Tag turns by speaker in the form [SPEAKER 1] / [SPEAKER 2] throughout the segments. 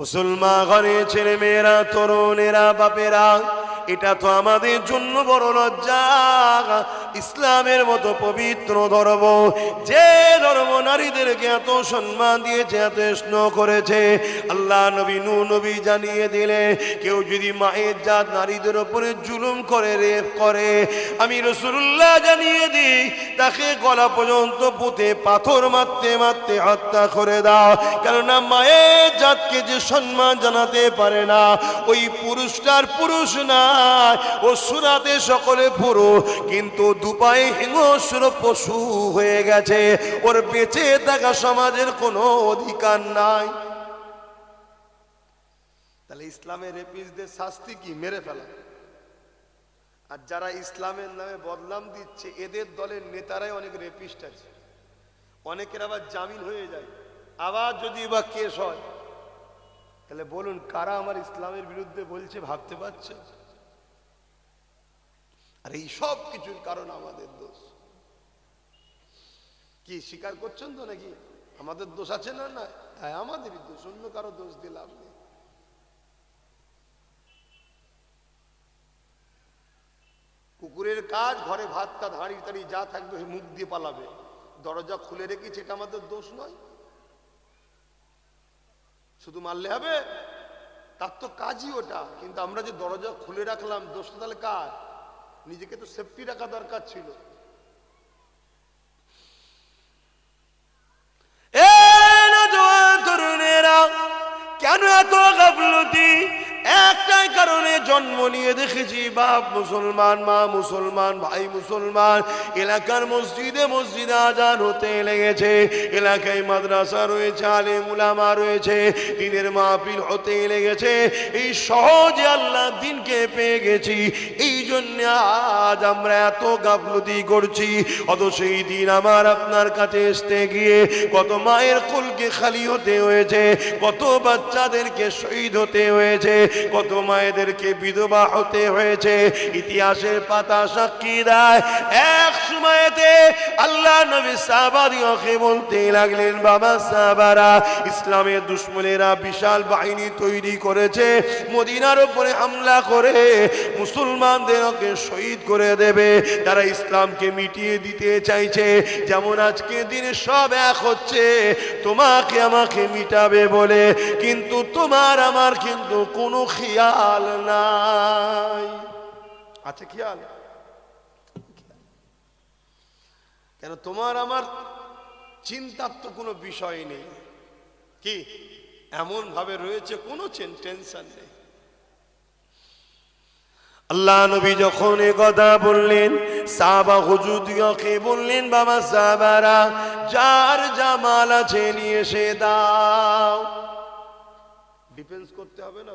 [SPEAKER 1] মুসলমান ঘরের ছেলে মেয়েরা, তরুণেরা, বাপেরা, এটা তো আমাদের জন্য বড় লজ্জা। ইসলামের মতো পবিত্র ধর্ম, যে ধর্ম নারীদেরকে এত সম্মান দিয়েছে, এত স্নেহ করেছে, আল্লাহ নবী নূহ নবী জানিয়ে দিলে কেউ যদি মায়ের জাত নারীদের উপরে জুলুম করে, রেপ করে, আমি রাসূলুল্লাহ জানিয়ে দিই তাকে গলা পর্যন্ত পুঁতে পাথর মারতে মারতে হত্যা করে দাও। কেননা মায়ের জাতকে যে সম্মান জানাতে পারে না, ওই পুরুষটার পুরুষ না, ও সুরাতে সকলে পুরুষ, কিন্তু দুপায়ে হিংস্র পশু হয়ে গেছে, ওর বেঁচে থাকা সমাজের কোনো অধিকার নাই। তাহলে ইসলামের রেপিসদের শাস্তি কি? মেরে ফেলা। আর যারা ইসলামের নামে বদনাম দিচ্ছে, এদের দলের নেতারাই অনেক রেপিস্ট আছে। অনেকের আবার জামিন হয়ে যায়, আবার যদি বা কেস হয়, তাহলে বলুন কারা আমার ইসলামের বিরুদ্ধে বলছে? ভাবতে পারছে? আর এই সব কিছুর কারণ আমাদের দোষ। কি স্বীকার করছেন তো নাকি? আমাদের দোষ আছে না? না, হ্যাঁ আমাদেরই দোষ, অন্য কারো দোষ দিলাম নেই। কুকুরের কাজ ঘরে ভাতটা হাঁড়ি টাড়ি যা থাকবে মুখ দিয়ে পালাবে, দরজা খুলে রেখেছে, এটা আমাদের দোষ নয়। শুধু মারলে হবে? তার তো কাজই ওটা। কিন্তু আমরা যে দরজা খুলে রাখলাম, দোষটা তাহলে কার? নিজেকে তো সেফটি রাখা দরকার ছিল। কেন এত গাফলতি? একটাই কারণে, জন্ম নিয়ে দেখেছি বাপ মুসলমান, মা মুসলমান, ভাই মুসলমান, এলাকার মসজিদে মসজিদে আজান হতে লেগেছে, এলাকায় মাদ্রাসা রয়েছে, আলেম উলামা রয়েছে, দিনের মাহফিল হতে লেগেছে, এই সহজে আল্লাহ দিনকে পেয়ে গেছি। এই জন্য আজ আমরা এত গাফলতি করছি। অত সেই দিন আমার আপনার কাছে আসতে গিয়ে কত মায়ের কোলকে খালি হতে হয়েছে, কত বাচ্চাদেরকে শহীদ হতে হয়েছে, কত মায়েদেরকে বিধবা হতে হয়েছে। ইতিহাসের পাতা সাক্ষী দেয়, এক সময়তে আল্লাহ নবী সাহাবাদিওকে বলতে লাগলেন, বাবা সাহাবারা, ইসলামের দুশমনেরা বিশাল বাহিনী তৈরি করেছে, মদিনার উপরে হামলা করে মুসলমানদেরকে শহীদ করে দেবে, তারা ইসলামকে মিটিয়ে দিতে চাইছে। যেমন আজকে দিনে সব এক হচ্ছে তোমাকে আমাকে মিটাবে বলে, কিন্তু তোমার আমার কিন্তু কোনো খেয়াল নাই। আছে খেয়াল? কেন তোমার আমার চিন্তার তো কোনো বিষয় নেই। কি এমন ভাবে রয়েছে, কোনো টেনশন নেই। আল্লাহ নবী যখন এ কথা বললেন, সাহাবা হুজুরকে বললেন, বাবা সাহাবারা, যার জামাল আছে নিয়ে এসে দাও। ডিফেন্স করতে হবে না?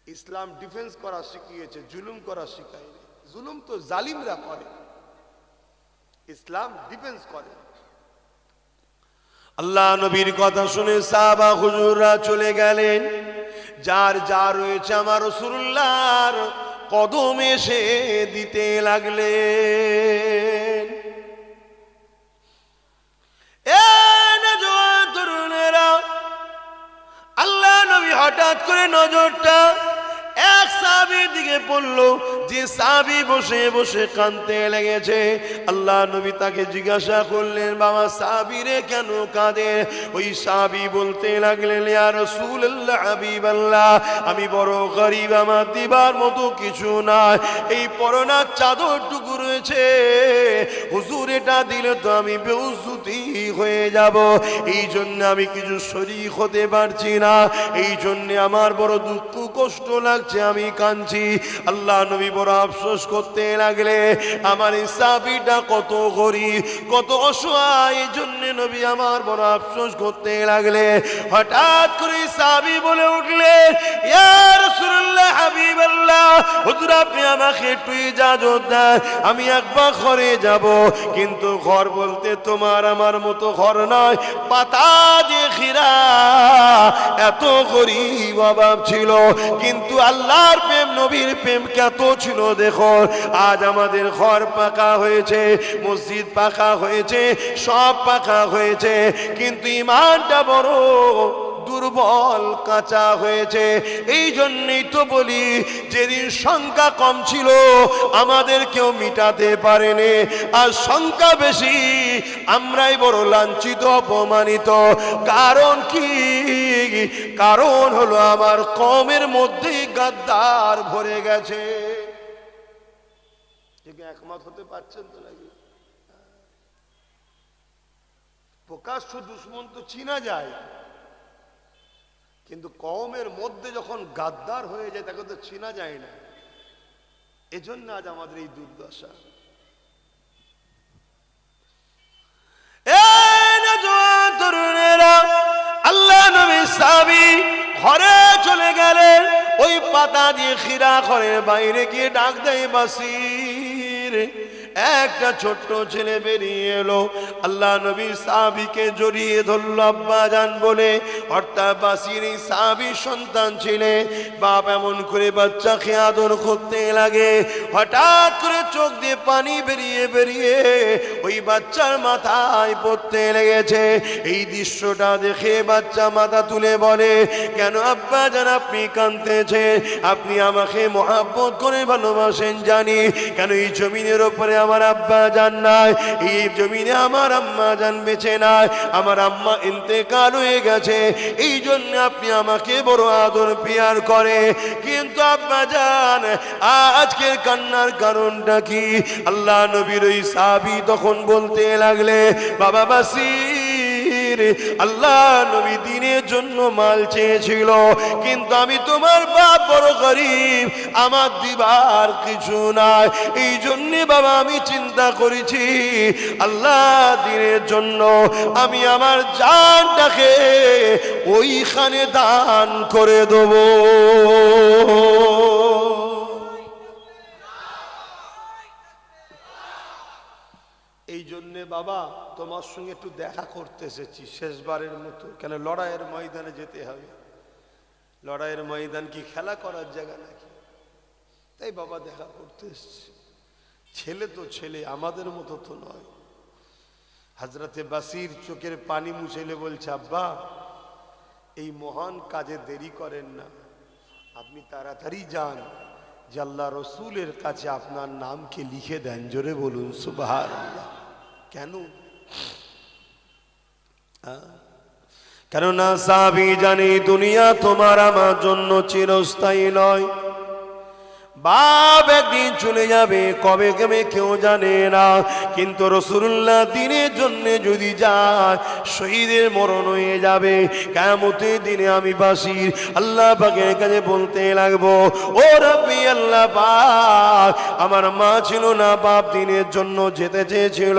[SPEAKER 1] ইসলাম ডিফেন্স করা শিখিয়েছে, জুলুম করা শিখায়নি। জুলুম তো জালিমরা করে, ইসলাম ডিফেন্স করে। আল্লাহ নবীর কথা শুনে সাহাবা হুজুররা চলে গেলেন। যার যা রয়েছে আমার রাসূলুল্লাহর কদমে এসে দিতে লাগলেন। আল্লাহ নবী হঠাৎ করে নজরটা এক সাহাবীর দিকে পড়লো, যে সাহাবী বসে বসে কাঁদতে লেগেছে। আল্লাহ নবী তাকে জিজ্ঞাসা করলেন, বাবা সাহাবীরে কেন কাঁদে? ওই সাহাবী বলতে লাগলেন, ইয়া রাসূলুল্লাহ, হাবিবাল্লাহ, আমি বড় গরীব, আমার দিবার মতো কিছু নাই, এই পরনার চাদরটুকু রয়েছে, হুজুর এটা দিলে তো আমি বেউজ্জতি হয়ে যাব, এই জন্য আমি কিছু শরীক হতে পারছি না, এই জন্য আমার বড় দুঃখ কষ্ট লাগছে, আমি কাঁদছি। আল্লাহ নবী বড় আফসোস করতে লাগলে, আমার এই সাহাবীটা কত গরীব, কত অসহায়, এই জন্য নবী আমার বড় আফসোস করতে লাগলে। হঠাৎ করে সাহাবী বলে উঠলেন, ইয়া রাসূলুল্লাহ, হাবিবাল্লাহ, হুজুর আপনি আমাকে একটু ইজাজত দেন, আমি একবার ঘরে যাব। কিন্তু ঘর বলতে তোমার আমার মতো ঘর নয়, পাতা দিয়ে ঘেরা, এত গরীব অভাব ছিল। কিন্তু আল্লাহর প্রেম, নবীর প্রেম কত ছিল দেখো। আজ আমাদের ঘর পাকা হয়েছে, মসজিদ পাকা হয়েছে, সব পাকা হয়েছে, কিন্তু ইমানটা বড় দুর্বল দুর্বল কাঁচা হয়েছে। এই জন্যই তো বলি যেদিন সংখ্যা কম ছিল আমাদের কেউ মিটাতে পারেনি, আর সংখ্যা বেশি আমরাই বড় লাঞ্ছিত অপমানিত। কারণ কি? কারণ হলো আমার কওমের মধ্যেই গাদ্দার ভরে গেছে। একমত হতে পারছেন তো নাকি? প্রকাশ্য দুশ্মন তো চিনা যায়, কিন্তু কওমের মধ্যে যখন গাদ্দার হয়ে যায় তাকে তো চিনা যায় না। এজন্য আজ আমাদের এই দুর্দশা। আল্লাহ নবী সাহাবী ঘরে চলে গেলেন, ওই পাতা দিয়ে খিরা ঘরের বাইরে গিয়ে ডাক দেয় বাসির। একটা ছোট্ট ছেলে বেরিয়ে এলো, আল্লাহ নবী সাহাবীকে জড়িয়ে ধরল আব্বা জান বলে। অর্থাৎ বাসির এই সাহাবীর সন্তান ছিলে। বাপ এমন করে বাচ্চাকে আদর করতে লাগে, হঠাৎ করে চোখ দিয়ে পানি বেরিয়ে বেরিয়ে ওই বাচ্চার মাথায় পড়তে লেগেছে। এই দৃশ্যটা দেখে বাচ্চা মাথা তুলে বলে, কেন আব্বা জান আপনি কাঁদতেছে? আপনি আমাকে মহব্বত করে ভালোবাসেন জানি, কেন এই জমিনের ওপরে আমার আব্বা জান নাই, এই জমিনে আমার আম্মা জান বেঁচে নাই, আমার আম্মা ইন্তেকাল হয়ে গেছে, এই জন্য আপনি আমাকে বড় আদর পিয়ার করে। কিন্তু আব্বা জান আজকের কান্নার কারণটা কি? আল্লাহ নবীর ওই সাহাবী তখন বলতে লাগলে, বাবা বাসির, আল্লাহ নবী দিনের জন্য মাল চেয়েছিল, কিন্তু আমি তোমার বাপ বড় গরিব, আমার দিবার কিছু নাই, এই জন্য বাবা আমি চিন্তা করেছি আল্লাহ দিনের জন্য আমি আমার জানটাকে ওইখানে দান করে দেব। এই জন্যে বাবা তোমার সঙ্গে একটু দেখা করতে এসেছি শেষবারের মতো। কেন লড়াইয়ের ময়দানে যেতে হবে। লড়াইয়ের ময়দান কি খেলা করার জায়গা নাকি? তাই বাবা দেখা করতে এসেছি। ছেলে তো ছেলে, আমাদের মতো তো নয়। হযরতে বাসির চোখের পানি মুছেলে বলছে, আব্বা এই মহান কাজে দেরি করেন না, আপনি তাড়াতাড়ি যান, যে আল্লাহ রসুলের কাছে আপনার নামকে লিখে দেন। জোরে বলুন সুবহানাল্লাহ। কেন? কেননা সাহাবী জানে দুনিয়া তোমার আমার জন্য চিরস্থায়ী নয়। বাপ একদিন চলে যাবে, কবে কবে কেউ জানে না, কিন্তু রাসূলুল্লাহ দিনের জন্য যদি যায় শহীদের মরণ হয়ে যাবে। কিয়ামতের দিনে আমি বাসির আল্লাহ পাকের কাছে বলতে লাগবো, ও রব্বি আল্লাহ পাক, আমার মা ছিল না, বাপ দিনের জন্য যেতে চেয়েছিল,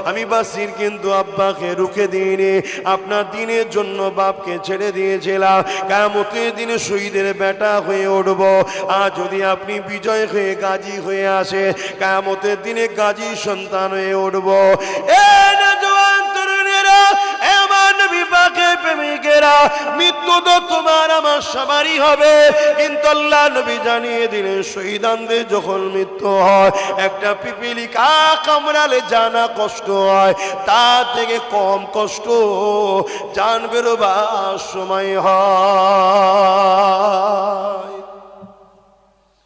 [SPEAKER 1] আমি বাসির কিন্তু আব্বাকে রুখে দিইনি, আপনার দিনের জন্য বাপকে ছেড়ে দিয়েছিলাম। কিয়ামতের দিনে শহীদের বেটা হয়ে উঠব। আর যদি আপনি বিজয় হয়ে গাজী হয়ে আসে, কিয়ামতের দিনে গাজী সন্তান হয়ে উঠব। মৃত্যু তো তোমার আমার সবারই হবে, কিন্তু আল্লাহ নবী জানিয়ে দিলেন শহীদানদের যখন মৃত্যু হয়, একটা পিপিলিকা কামড়ালে জানা কষ্ট হয়, তার থেকে কম কষ্ট জান বেরোবার সময় হয়।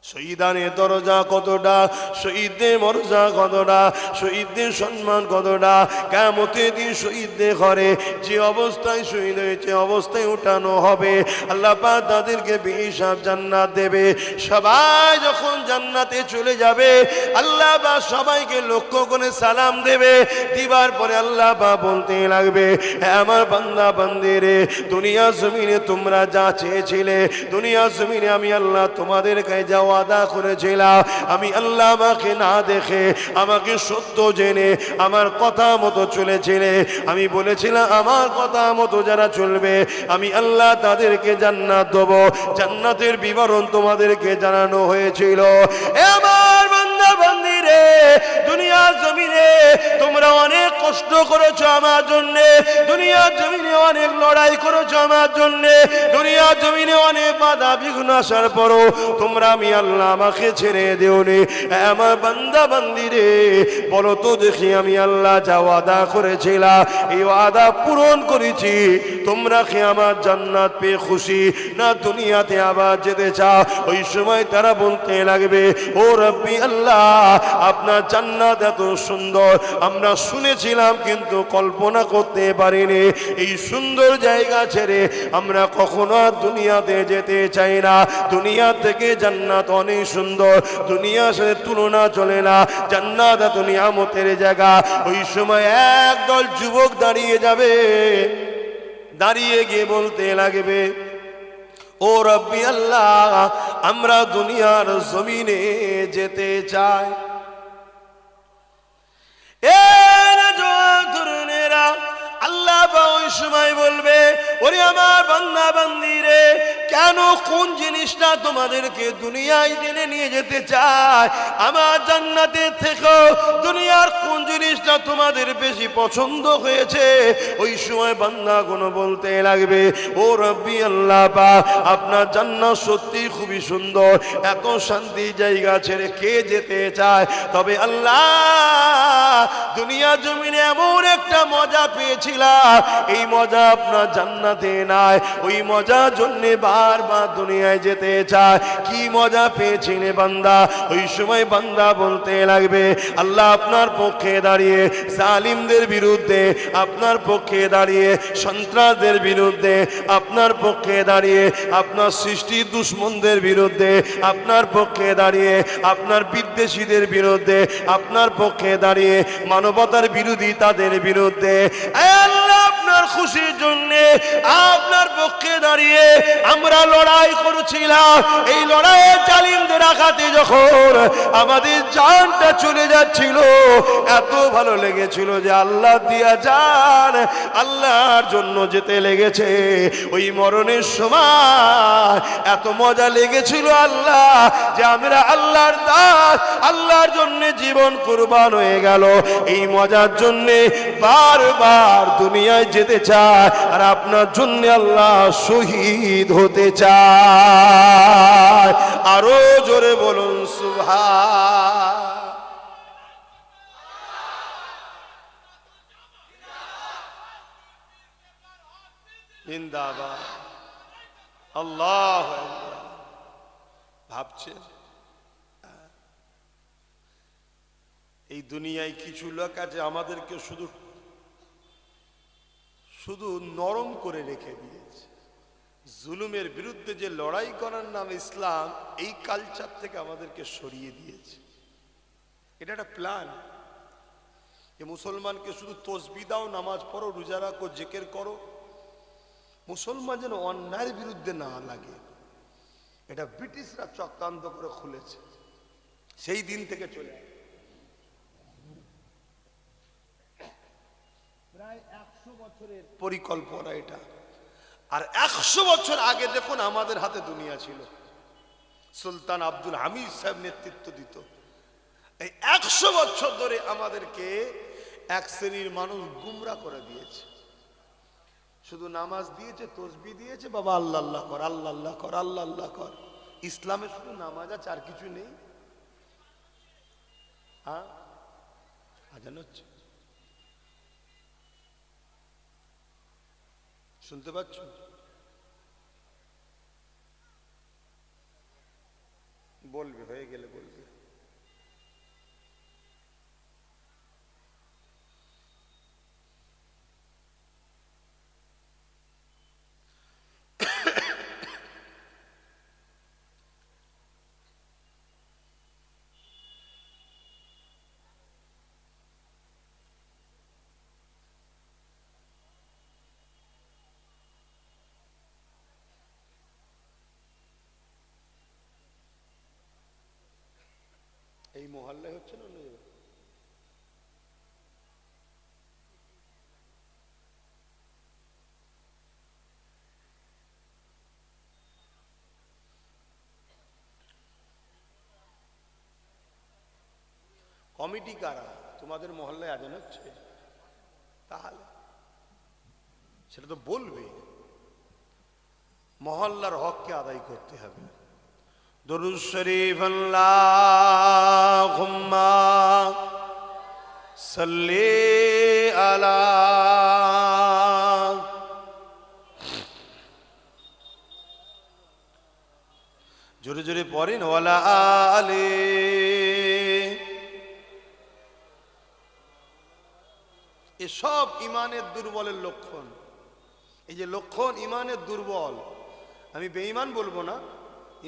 [SPEAKER 1] শহীদানের দরজা কতটা, শহীদদের মর্যাদা কতটা, শহীদদের সম্মান কতটা। কিয়ামতের দিন শহীদদের ঘরে যে অবস্থায় শহীদ হয়েছে অবস্থায় উঠানো হবে। আল্লাহ পাক তাদেরকে বেহিসাব জান্নাত দেবে। সবাই যখন জান্নাতে চলে যাবে, আল্লাহ পাক সবাইকে লক্ষ্য করে সালাম দেবে। দিবার পরে আল্লাহ পাক বলতে লাগবে, হ্যাঁ আমার বান্দা বান্দিরে, দুনিয়া জমিনে তোমরা যা চেয়েছিলে, দুনিয়া জমিনে আমি আল্লাহ তোমাদের কাছে যাওয়া ওয়াদা করেছিলাম, আমি আল্লাহ আমাকে না দেখে আমাকে সত্য জেনে আমার কথা মতো চলেছিলে, আমি বলেছিলাম আমার কথা মতো যারা চলবে আমি আল্লাহ তাদেরকে জান্নাত দেব। জান্নাতের বিবরণ তোমাদেরকে জানানো হয়েছিল। আমার বান্দা বান্দিরে, রে, দুনিয়ার জমিনে তোমরা অনেক কষ্ট করেছো আমার জন্য, দুনিয়ার জমিনে অনেক লড়াই করেছো আমার জন্য, দুনিয়ার জমিনে অনেক বাধা বিঘ্ন আসার পরও তোমরা আমি আল্লাহ আমাকে ছেড়ে দেওনি। আমার বান্দা বান্দি রে, বলো তো দেখি আমি আল্লাহ যা ওয়াদা করেছিলাম এই ওয়াদা পূরণ করেছি? তোমরা কি আমার জান্নাত পেয়ে খুশি, না দুনিয়াতে আবার যেতে চাও? ওই সময় তারা বলতে লাগবে, ও রব্বি আল্লাহ, আপনার জান্নাত এত সুন্দর আমরা শুনেছিলাম কিন্তু কল্পনা করতে পারিনি। এই সুন্দর জায়গা ছেড়ে আমরা কখনো আর দুনিয়াতে যেতে চাই না। দুনিয়া থেকে জান্নাত অনেক সুন্দর, দুনিয়ার সাথে তুলনা চলে না। জান্নাত এত নিয়ামতের জায়গা। ওই সময় একদল যুবক দাঁড়িয়ে যাবে, দাঁড়িয়ে গিয়ে বলতে লাগবে, ও রব্বি আল্লাহ, আমরা দুনিয়ার জমিনে যেতে চাই। আল্লাহ ওই সময় বলবে, ওরে আমার বান্দা বান্দি রে, কেন কোন জিনিসটা তোমাদেরকে দুনিয়ায় টেনে নিয়ে যেতে চায়? আমার জান্নাতের থেকেও দুনিয়ার কোন জিনিসটা তোমাদের বেশি পছন্দ হয়েছে? ওই সময় বান্দাগুলো বলতে লাগবে, ও রব্বি আল্লাহ পাক, আপনার জান্নাত সত্যি খুবই সুন্দর, এত শান্তি জায়গা ছেড়ে কে যেতে চায়? তবে আল্লাহ, দুনিয়া জমিনে এমন একটা মজা পেয়েছিলাম, এই মজা আপনার জান্নাতে নাই। ওই মজার জন্য বারবার দুনিয়ায় যেতে চায়। কি মজা পেয়েছিলে বান্দা? ওই সময় বান্দা বলতে লাগবে, আল্লাহ আপনার পক্ষে দাঁড়িয়ে জালিমদের বিরুদ্ধে, আপনার পক্ষে দাঁড়িয়ে সন্ত্রাসদের বিরুদ্ধে, আপনার পক্ষে দাঁড়িয়ে আপনার সৃষ্টির দুশ্মনদের বিরুদ্ধে, আপনার পক্ষে দাঁড়িয়ে আপনার বিদ্বেষীদের বিরুদ্ধে, আপনার পক্ষে দাঁড়িয়ে মানবতার বিরোধী তাদের বিরুদ্ধে, আল্লাহ আপনার খুশির জন্য আপনার পক্ষে দাঁড়িয়ে আমরা লড়াই করেছিলাম। এই লড়াইয়ে জালিমদের আঘাতে যখন আমাদের জানটা চলে যাচ্ছিল, এত ভালো লেগেছিল যে আল্লাহ দিয়া জান আল্লাহর জন্য যেতে লেগেছে। ওই মরণের সময় এত মজা লেগেছিল আল্লাহ, যে আমরা আল্লাহর দাস, আল্লাহর জন্য জীবন কুরবান হয়ে গেল। এই মজার জন্য বারবার দুনিয়ায় যেতে চায়, আর আপনার জন্য আল্লাহ শহীদ হতে চায়। আরো জোরে বলুন সুবহান। জিন্দাবাদ, আল্লাহু আকবার। ভাবছেন এই দুনিয়ায় কিছু লোক আছে আমাদেরকে শুধু শুধু নরম করে রেখে দিয়েছে। জুলুমের বিরুদ্ধে যে লড়াই করার নাম ইসলাম, এই কালচার থেকে আমাদেরকে সরিয়ে দিয়েছে। এটা একটা প্ল্যান। যে মুসলমানকে শুধু তসবিহ দাও, নামাজ পড়ো, রোজা রাখো, জিকির করো, মুসলমান যেন অন্যায়ের বিরুদ্ধে না লাগে। এটা ব্রিটিশরা চক্রান্ত করে খুলেছে, সেই দিন থেকে চলে প্রায় 100 বছরের পরিকল্পনা এটা। আর 100 বছর আগে দেখুন আমাদের হাতে দুনিয়া ছিল, সুলতান আব্দুল হামিদ সাহেব নেতৃত্ব দিত। এই 100 বছর ধরে আমাদেরকে এক শ্রেণীর মানুষ গুমরা করে দিয়েছে। শুধু নামাজ দিয়েছে, তসবিহ দিয়েছে, বাবা আল্লাহ আল্লাহ কর, আল্লাহ আল্লাহ কর, আল্লাহ আল্লাহ কর। ইসলামে শুধু নামাজ আছে, আর কিছু নেই। হ্যাঁ, আজান হচ্ছে, শুনতে পাচ্ছ? বলবে, হয়ে গেলে বলবে। এই মহল্লায় হচ্ছে না? কমিটি কারা? তোমাদের মহল্লায় আজান হচ্ছে, তাহলে সেটা তো বলবে। মহল্লার হককে আদায় করতে হবে। দরুদ শরীফ আল্লাহুম্মা সাল্লি আলা, জোরে জোরে পড়েন, ওয়ালা আলে। এসব ইমানের দুর্বলের লক্ষণ। এই যে লক্ষণ ইমানের দুর্বল, আমি বেঈমান বলবো না,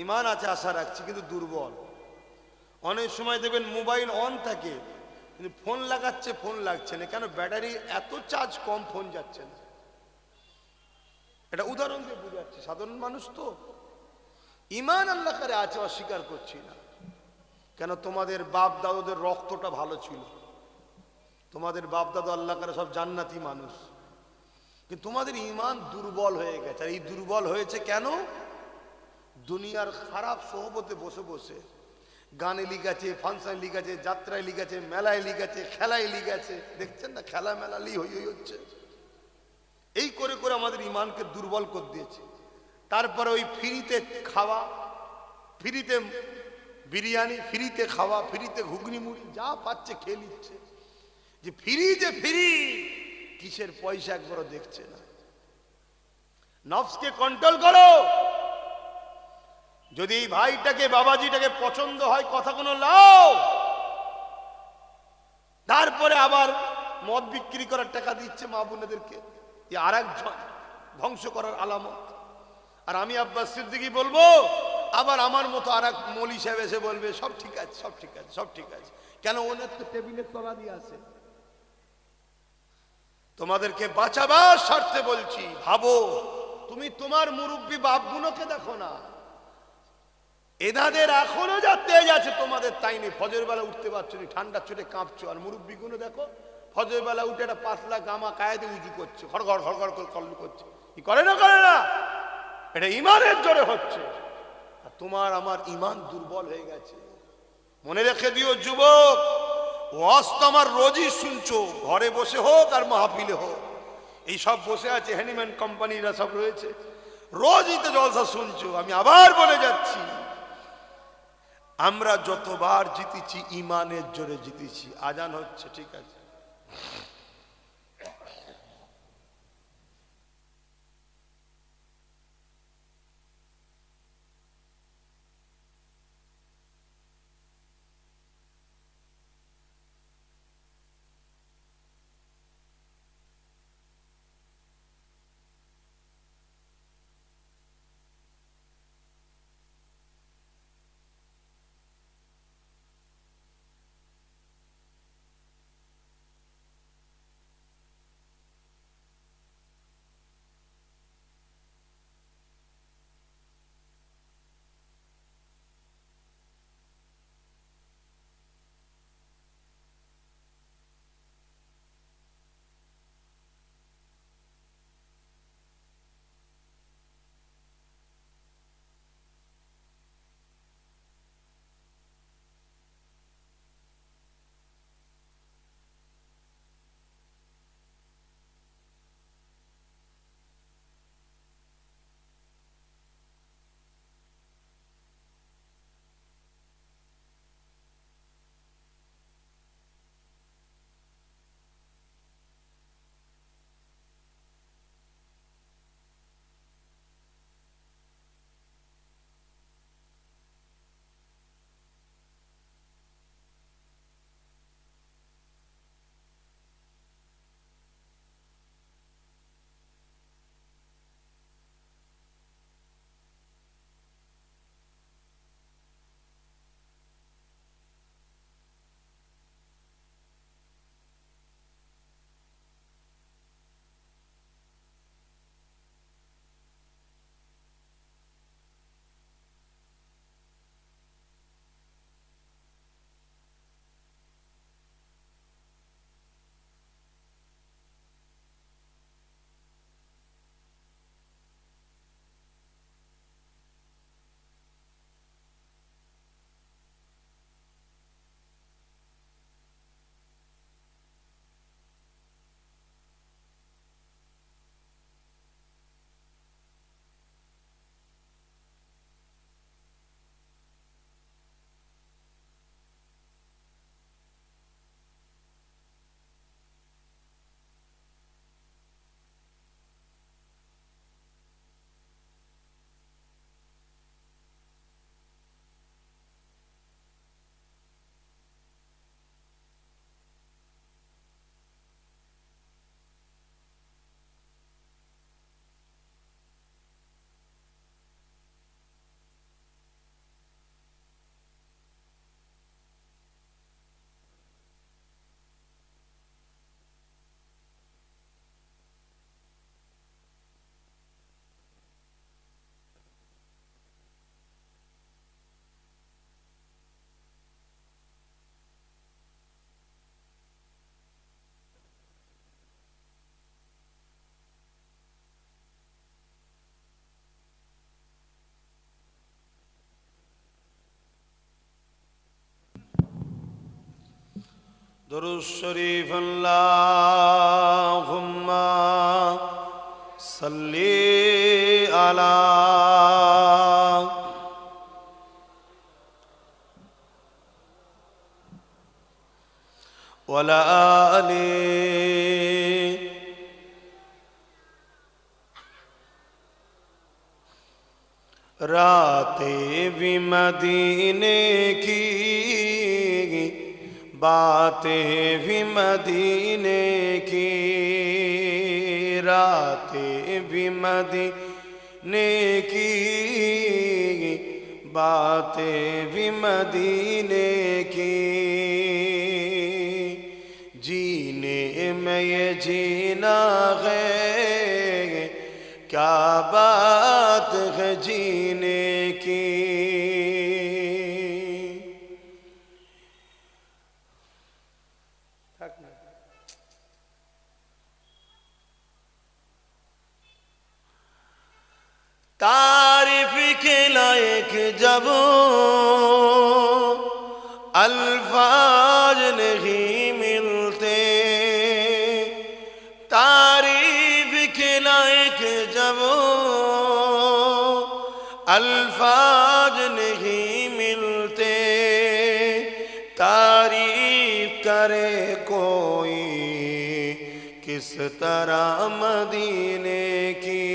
[SPEAKER 1] ইমান আছে আশা রাখছি, কিন্তু দুর্বল। অনেক সময় দেখবেন মোবাইল অন থাকে কিন্তু ফোন লাগাচ্ছে, ফোন লাগছে না কেন? ব্যাটারি এত চার্জ কম, ফোন যাচ্ছে না। এটা উদাহরণ দিয়ে বুঝাচ্ছি, সাধারণ মানুষ তো। ইমান আল্লাহ কারে আছে, অস্বীকার করছি না। কেন? তোমাদের বাপ দাদুদের রক্তটা ভালো ছিল, তোমাদের বাপ দাদু আল্লাহ কারে সব জান্নাতি মানুষ, কিন্তু তোমাদের ইমান দুর্বল হয়ে গেছে। আর এই দুর্বল হয়েছে কেন? দুনিয়ার খারাপ সোহবতে বসে বসে গানে লিখেছে, ফাংশন লিখেছে, যাত্রায় লিখেছে, মেলায় লিখেছে, খেলায় লিখেছে। দেখছেন না, খেলা মেলা হই হচ্ছে। এই করে করে আমাদের ইমানকে দুর্বল করে দিয়েছে। তারপরে ওই ফ্রিতে খাওয়া, ফ্রিতে বিরিয়ানি, ফ্রিতে খাওয়া, ফ্রিতে ঘুগনি মুড়ি, যা পাচ্ছে খেয়ে নিচ্ছে। যে ফ্রি কিসের পয়সা একবারও দেখছে না। নফসকে কন্ট্রোল করো। যদি এই ভাইটাকে, বাবাজিটাকে পছন্দ হয়, কথা কোনো লাও, তারপরে আবার মদ বিক্রি করার টাকা দিচ্ছে মা বোনেদেরকে, আর এক ধ্বংস করার আলামত। আর আমি আব্বাস সিদ্দিকী বলবো, আবার আমার মতো আর এক মৌলী সাহেব এসে বলবে সব ঠিক আছে, সব ঠিক আছে, সব ঠিক আছে। কেন? ওনার তো টেবিলের তলা দিয়ে আছে। তোমাদেরকে বাঁচাবার স্বার্থে বলছি, ভাবো। তুমি তোমার মুরব্বী বাপগুলোকে দেখো না, এনাদের এখনো যা তেজ আছে তোমাদের তাই নেই। ফজর বেলা উঠতে পারছো না, ঠান্ডা চোটে কাঁপছো। আর মুরব্বী গুলো দেখো, ফজর বেলা উঠে একটা পাতলা গামা কায়েদে উঁচু করছে, খড়গড় খড়গড় করে কল্লু করছে। কি করে না? করে না? এটা ইমানের জোরে হচ্ছে। আর তোমার আমার ইমান দুর্বল হয়ে গেছে। মনে রেখে দিও যুবক, ওয়াজ তো আমার রোজই শুনছো, ঘরে বসে হোক আর মাহফিলে হোক। এই সব বসে আছে হ্যানিম্যান কোম্পানিরা সব রয়েছে, রোজই তো জলসা শুনছো। আমি আবার বলে যাচ্ছি, আমরা যতবার জিতেছি ইমানের জোরে জিতেছি। আজান হচ্ছে, ঠিক আছে। दुरूद शरीफ अल्लाहुम्मा सल्ली अला वला आली रातें भी मदीने की, बातें भी मदीने की, रातें भी मदीने की, बातें भी मदीने की। जीने में ये जीना है, क्या बात है जीने की। तारीफ के लायक जब अल्फाज नहीं मिलते, तारीफ के लायक जब अल्फाज नहीं मिलते, तारीफ करे कोई किस तरह मदीने की,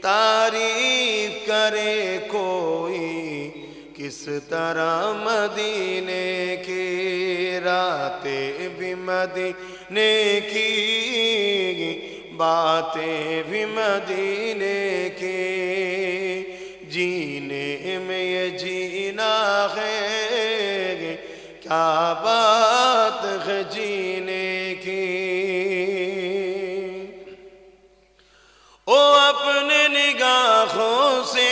[SPEAKER 1] तारीफ करे कोई किस तरह मदीने की। रातें भी मदीने की, बातें भी मदीने की। जीने में ये जीना है, क्या बात है जीने की। ओ अपने निगाहों से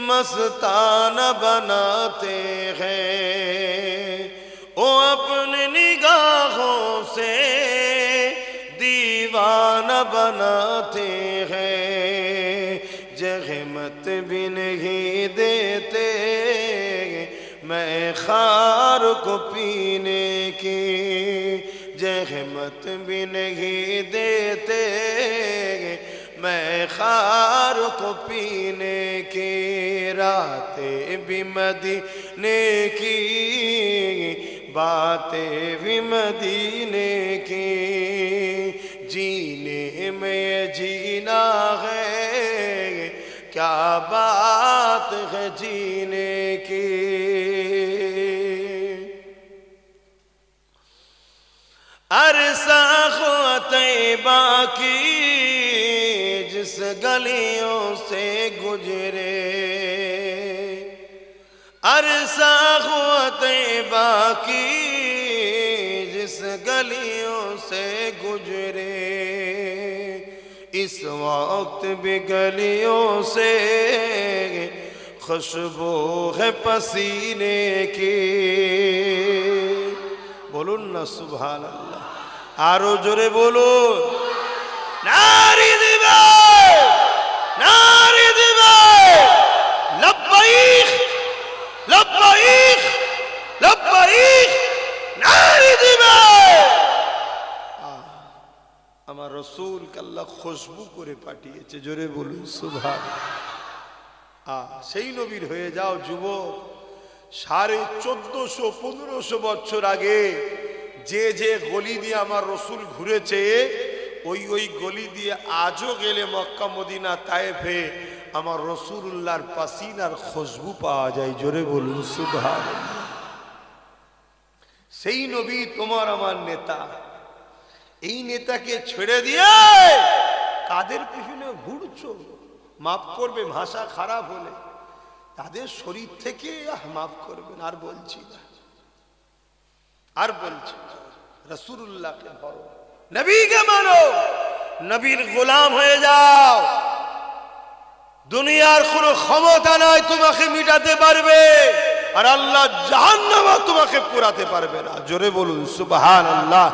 [SPEAKER 1] मस्ताना बनाते हैं, ओ अपने निगाहों से दीवाना बनाते हैं। जहमत भी नहीं देते मैं खार को पीने की, जहमत भी नहीं देते मैं खार को पीने की। रातें भी मदीने की, बातें भी मदीने की। जीने में ये जीना है, क्या बात है जीने की। अरसा तैबा की जिस गलियों से गुजरे, अरसा तैबा की जिस गलियों से गुजरे, इस वक्त भी गलियों से खुशबू है पसीने की। बोलून ना सुभान अल्लाह, आरो जोरे बोलून। नारी दिबे, नारी दिबे, लब्बैक लब्बैक लब्बैक, नारी दिबे। আমার রাসূলকে আল্লাহ খুশবু করে পাঠিয়েছে, জোরে বলুন সুবহান। সেই নবীর হয়ে যাও যুবক। 1450-1500 বছর আগে যে যে গলি দিয়ে আমার রসুল ঘুরেছে, ওই ওই গলি দিয়ে আজও গেলে মক্কা মদিনা তায়েফে আমার রসুলুল্লাহর পাসিনার খুশবু পাওয়া যায়, জোরে বলুন সুবহানাল্লাহ। সেই নবী তোমার আমার নেতা। এই নেতাকে ছেড়ে দিয়ে কাদের পিছনে ঘুরছো? মাফ করবে ভাষা খারাপ হলে, তাদের শরীর থেকে মাফ করবেন। আর বলছি না, আর বলছি না, রাসূলুল্লাহকে ধরো, নবীকে মানো, নবীর গোলাম হয়ে যাও। দুনিয়ার কোনো ক্ষমতা নাই তোমাকে মিটাতে পারবে, আর আল্লাহ জাহান্নামে তোমাকে পুরাতে পারবে না। জোরে বলুন সুবহানাল্লাহ,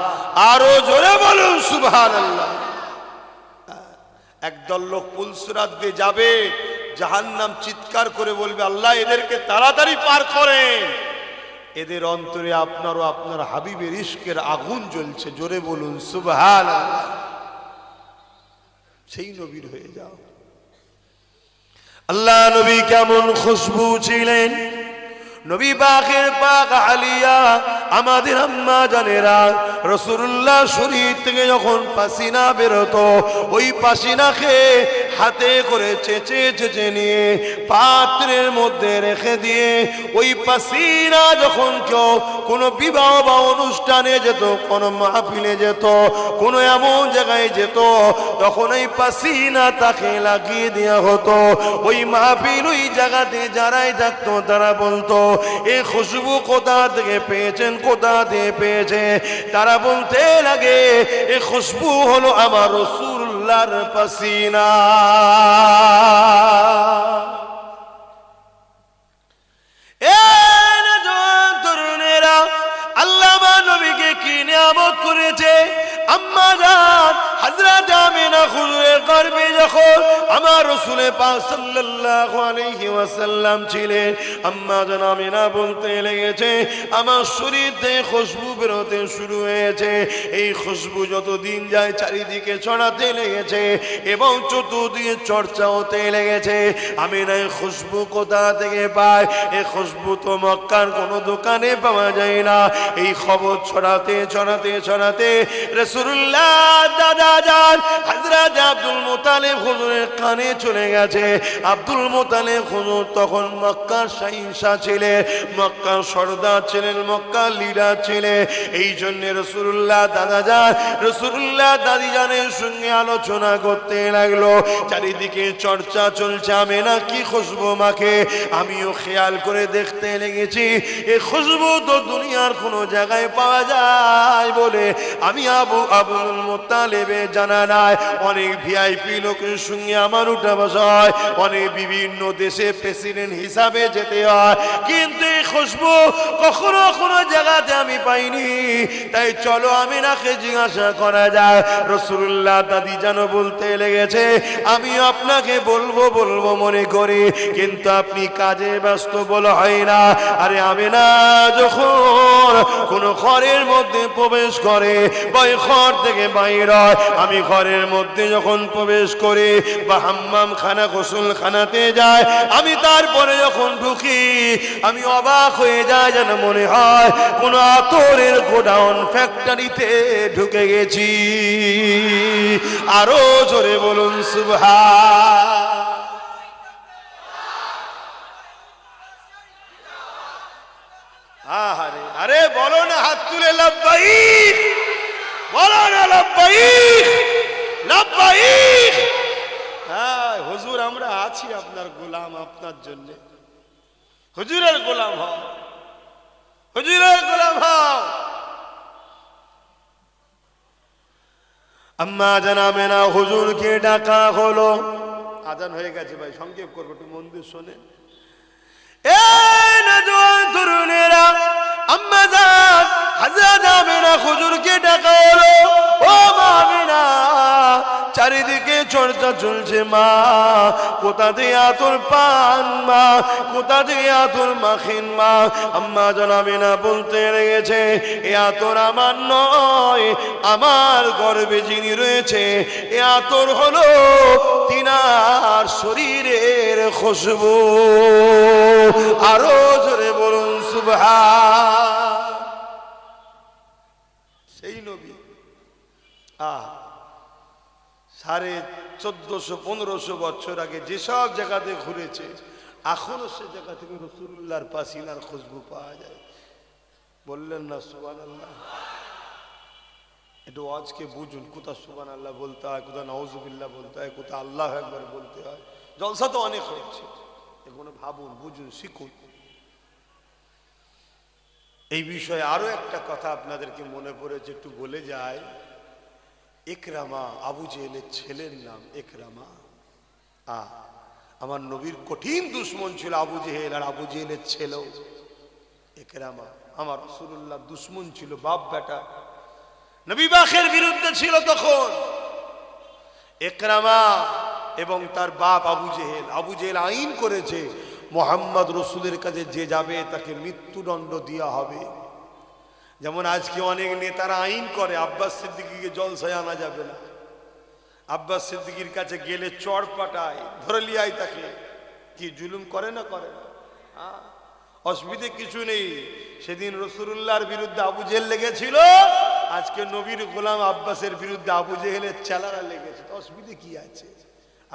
[SPEAKER 1] আরো জোরে বলুন সুবহানাল্লাহ। একদল লোক পুলসিরাত দিয়ে যাবে, জাহান্নাম চিৎকার করে বলবে আল্লাহ এদেরকে তাড়াতাড়ি পার করেন। এদের অন্তরে আপনার ও আপনার হাবিবের ইশকের আগুন জ্বলছে। জোরে বলুন সুবহানাল্লাহ। সেই নবীর হয়ে যাও। আল্লাহ নবী কেমন খুশবু ছিলেন, নবী পাকের পাক আলিয়া আমাদের আম্মা জানেরা রাসূলুল্লাহ শরীর থেকে যখন পাসিনা বেরোতো, ওই পাসিনাকে হাতে করে চেঁচে চেঁচে নিয়ে পাত্রের মধ্যে রেখে দিয়ে ওই পাসিনা যখন কেউ কোনো বিবাহ বা অনুষ্ঠানে যেত, কোনো মাহফিলে যেত, কোনো এমন জায়গায় যেত, তখন এই পাসিনা তাকে লাগিয়ে দেওয়া হতো। ওই মাহফিল ওই জায়গাতে যারাই থাকতো তারা বলতো, এই খুশবু কোথা থেকে পেয়েছেন, কোথা থেকে পেয়েছে? তারা বলতে লাগে, এই খুশবু হলো আমার রাসূলুল্লাহর পাসিনা। তরুণেরা, আল্লাহ নবীকে কি নিয়ামত করেছে। আম্মা জান হযরত আমিনা হুজুরের গর্ভে যখন আমার রাসূল পাক সাল্লাল্লাহু আলাইহি ওয়াসাল্লাম ছিলেন, আম্মা জান আমিনা বলতে লেগেছে, আমার শরীর থেকে খুশবু বেরোতে শুরু হয়েছে। এই খুশবু যত দিন যায় চারিদিকে ছড়াতে লেগেছে এবং চতুর্দিকে চর্চা হতে লেগেছে। আমিনা এই খুশবু কোথা থেকে পায়? এই খুশবু তো মক্কার কোনো দোকানে পাওয়া যায় না। এই খবর ছড়াতে ছড়াতে ছড়াতে রাসূলুল্লাহ দাদা জান হযরত আব্দুল মুত্তালিব হুজুরের কানে চলে গেছে। আব্দুল মুত্তালিব হুজুর তখন মক্কার শাহিনশাহ ছিলেন, মক্কার সর্দার ছিলেন, মক্কার লিডার ছিলেন। এই জন্য রাসূলুল্লাহ দাদা জান রাসূলুল্লাহ দাদি জানের সঙ্গে আলোচনা করতে লাগলো। চারিদিকে চর্চা চলছে, আমিনা কি খুশবু মাখে। আমিও খেয়াল করে দেখতে লেগেছি, এই খুশবু তো দুনিয়ার কোনো জায়গায় পাওয়া যায় বলে আমি আবুল মুত্তালিবের জানা নাই। অনেক ভিআইপি লোকের সঙ্গে আমার উঠা বসা হয়, অনেক বিভিন্ন দেশে প্রেসিডেন্ট হিসাবে যেতে হয়, কিন্তু এই খুশবু কখনো কোনো জায়গাতে আমি পাইনি। তাই চলো আমিনাকে জিজ্ঞাসা করা যায়। রাসূলুল্লাহ দাদি যেন বলতে লেগেছে, আমি আপনাকে বলবো বলবো মনে করি, কিন্তু আপনি কাজে ব্যস্ত বলা হয় না। আরে আমিনা যখন কোন ঘরের মধ্যে প্রবেশ করে বা ঘর থেকে বাইর হয়, আমি ঘরের মধ্যে যখন প্রবেশ করি বা হাম্মাম খানা গোসল খানাতে যায়, আমি তারপরে যখন ঢুকি আমি অবাক হয়ে যায়, যেন মনে হয় কোন আতরের গোডাউন ফ্যাক্টরিতে ঢুকে গেছি। আরো জোরে বলুন সুবহান। আরে আরে বলো না, হাত তুলে লাব্বাইক বলো না, লাব্বাইক লাব্বাইক। হ্যাঁ হুজুর, আমরা আছি আপনার গোলাম, আপনার জন্য। হুজুরের গোলাম হও, হুজুরের গোলাম হও। আম্মা জানাবে না, হুজুরকে ডাকা হলো। আজান হয়ে গেছে ভাই, সংক্ষেপ করবো, একটু মন দিয়ে শোনেন। তরুণেরা, আম্মা জান হযরত আমিনা হুজুরকে ডাকা হলো। ও মা আমিনা, চারিদিকে চর্চা চলছে, মা কোথা থেকে আতর পান, মা কোথা থেকে আতর মাখেন মা। আম্মা জান আমিনা বলতে লেগেছে, এ আতর আমার নয়, আমার গর্ভে যিনি রয়েছে এ আতর হলো তিনার শরীরের খুশবু। আরো জোরে বলুন সুবহান। সেই নবী 1450-1500 বছর আগে যেসব জায়গাতে ঘুরেছে, এখনো সে জায়গা থেকে রাসূলুল্লাহর পাসিনার খুশবু পাওয়া যায়। বললেন না সুবহানাল্লাহ? একটু আজকে বুঝুন, কোথা সুবহানাল্লাহ বলতে হয়, কোথা নাউজুবিল্লাহ বলতে হয়, কোথা আল্লাহু আকবার বলতে হয়। জলসা তো অনেক হচ্ছে, এগুলো ভাবুন, বুঝুন, শিখুন। এই বিষয়ে আরো একটা কথা আপনাদেরকে মনে পড়েছে, একটু বলে যায়। ইকরামা, আবু জেহেলের ছেলের নাম ইকরামা। আমার নবীর কঠিন দুশমন ছিল আবু জেহেল, আর আবু জেহেলের ছেলেও ইকরামা আমার রাসূলুল্লাহ দুশমন ছিল, বাপ বেটা নবী পাকের বিরুদ্ধে ছিল তখন। ইকরামা এবং তার বাপ আবু জেহেল। আবু জেহেল আইন করেছে, মোহাম্মদ রসুলের কাছে যে যাবে তাকে মৃত্যুদণ্ড দেওয়া হবে। যেমন আজকে অনেক নেতারা আইন করে আব্বাস সিদ্দিকীকে জলসায় আনা যাবে না, আব্বাস সিদ্দিকীর কাছে গেলে চড় পাটায়, ধরে লিয়াই তাকে। কি জুলুম করে না করে না? অসুবিধে কিছু নেই। সেদিন রাসূলুল্লাহর বিরুদ্ধে আবু জেহেল লেগেছিল, আজকে নবীর গোলাম আব্বাসের বিরুদ্ধে আবু জেহেলের চেলারা লেগেছে। অসুবিধে কি আছে?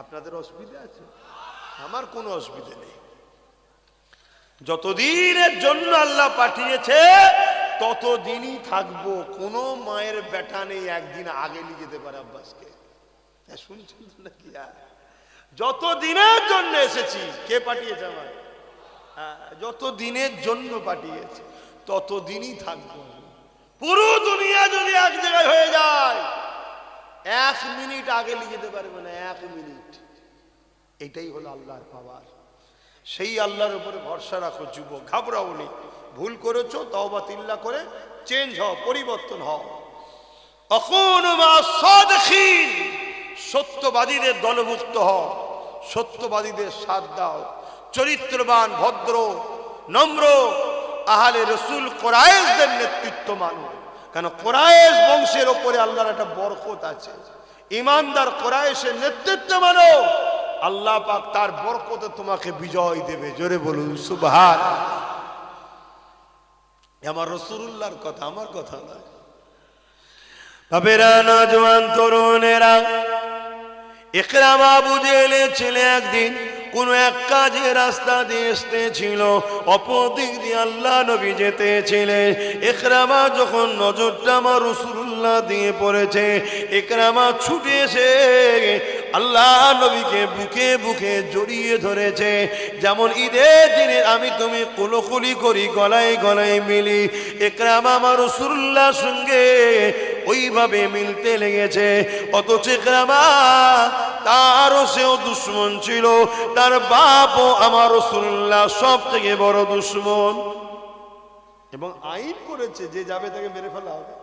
[SPEAKER 1] আপনাদের অসুবিধা আছে? আমার কোনো অসুবিধা নেই। যতদিনের জন্য আল্লাহ পাঠিয়েছে ততদিনই থাকবো। কোনো মায়ের বেটা নেই একদিন আগে নিয়ে যেতে পারে আব্বাসকে। শুনছেন নাকি? যতদিনের জন্য এসেছি, কে পাঠিয়েছে? আমার যত দিনের জন্য পাঠিয়েছে ততদিনই থাকবো। পুরো দুনিয়া যদি এক জায়গায় হয়ে যায়, 1 মিনিট আগে নিয়ে যেতে পারবে না, 1 মিনিট। এটাই হলো আল্লাহর পাওয়ার। সেই আল্লাহর উপরে ভরসা রাখো যুবক, ঘাবড়াও নি। ভুল করেছো, তওবা তিল্লা করে চেঞ্জ হও, পরিবর্তন হও। আকুনু মা সাদিকিন, সত্যবাদীদের দলভুক্ত হও, সত্যবাদীদের সাথ দাও। চরিত্রবান, ভদ্র, নম্র আহলে রসুল কুরাইশদের নেতৃত্ব মানো। কেন কুরাইশ বংশের ওপরে আল্লাহর একটা বরকত আছে। ইমানদার কুরাইশের নেতৃত্ব মানো, আল্লাহ পাক তার বরকতে তোমাকে বিজয় দেবে। জোরে বলুন সুবহানাল্লাহ। আমার রাসূলুল্লাহর কথা, আমার কথা নয়। বাবেরা, নওজোয়ান তরুণেরা, ইকরামা আবু জেহেলের ছেলে একদিন কোন এক কাজে রাস্তা দিয়ে এসেছিল, অপর দিক দিয়ে আল্লাহ নবী যেতেছিলেন। ইকরামা যখন নজরটা আমার রাসূলুল্লাহ দিয়ে পড়েছে, ইকরামা ছুটে এসে আল্লাহ নবীকে বুকে বুকে জড়িয়ে ধরেছে। যেমন ঈদের দিনে আমি তুমি কোলাকুলি করি, গলায় গলায় মিলি, ইকরামা আমার রাসূলুল্লাহর সঙ্গে ওইভাবে মিলতে লেগেছে। অথচ ইকরামা তারও সেও দুশ্মন ছিল, তার বাপও আমার রাসূলুল্লাহ সব থেকে বড় দুশ্মন। এবং আইন করেছে যে যাবে তাকে মেরে ফেলা হবে।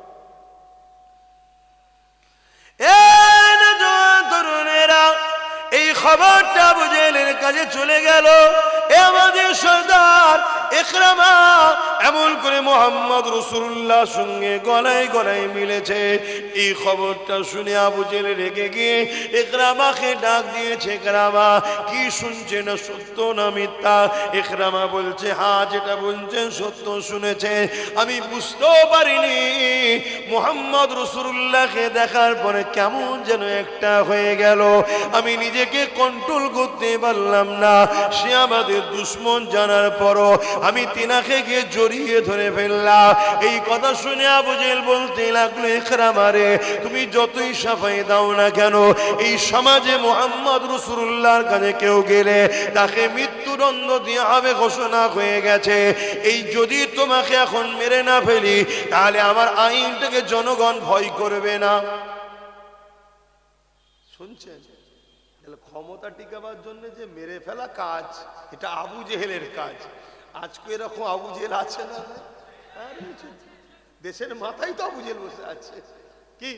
[SPEAKER 1] তরুণেরা, এই খবরটা আবু জেহেলের কাছে চলে গেল। আমাদের সর্দার ইকরামা এমন করে মুহাম্মদ রাসূলুল্লাহর সঙ্গে গলায় গলায় মিলেছে। এই খবরটা শুনে আবু জেহেল রেগে গিয়ে ইকরামাকে ডাক দিয়েছে। ইকরামা, কি শুনছে না সত্য না মিথ্যা? ইকরামা বলছে, হ্যাঁ, যেটা বলছেন সত্য শুনেছে। আমি বুঝতেও পারিনি, মুহাম্মদ রাসূলুল্লাহকে দেখার পরে কেমন যেন একটা হয়ে গেল, আমি নিজেকে কন্ট্রোল করতে পারলাম না। সে আমাদের দুশ্মন জানার পরও আমি তিনাকে গিয়ে জড়িয়ে ধরে ফেললাম। এই কথা শুনে আবু জেহেল বলতে লাগলো, ইকরামা রে, তুমি যতই সাফাই দাও না কেন, এই সমাজে মুহাম্মদ রাসূলুল্লাহর কাছে কেউ গেলে তাকে মৃত্যুদণ্ড দেওয়া হবে ঘোষণা হয়ে গেছে। এই যদি তোমাকে এখন মেরে না ফেলি, তাহলে আমার আইনটাকে জনগণ ভয় করবে না। শুনছেন? ক্ষমতা টিকাবার জন্য যে মেরে ফেলা কাজ, এটা আবু জেহেলের কাজ। আজকে এরকম আবু জেহেল আছে না? দেশের মাথায় তো আবু জেহেল বসে আছে। কি?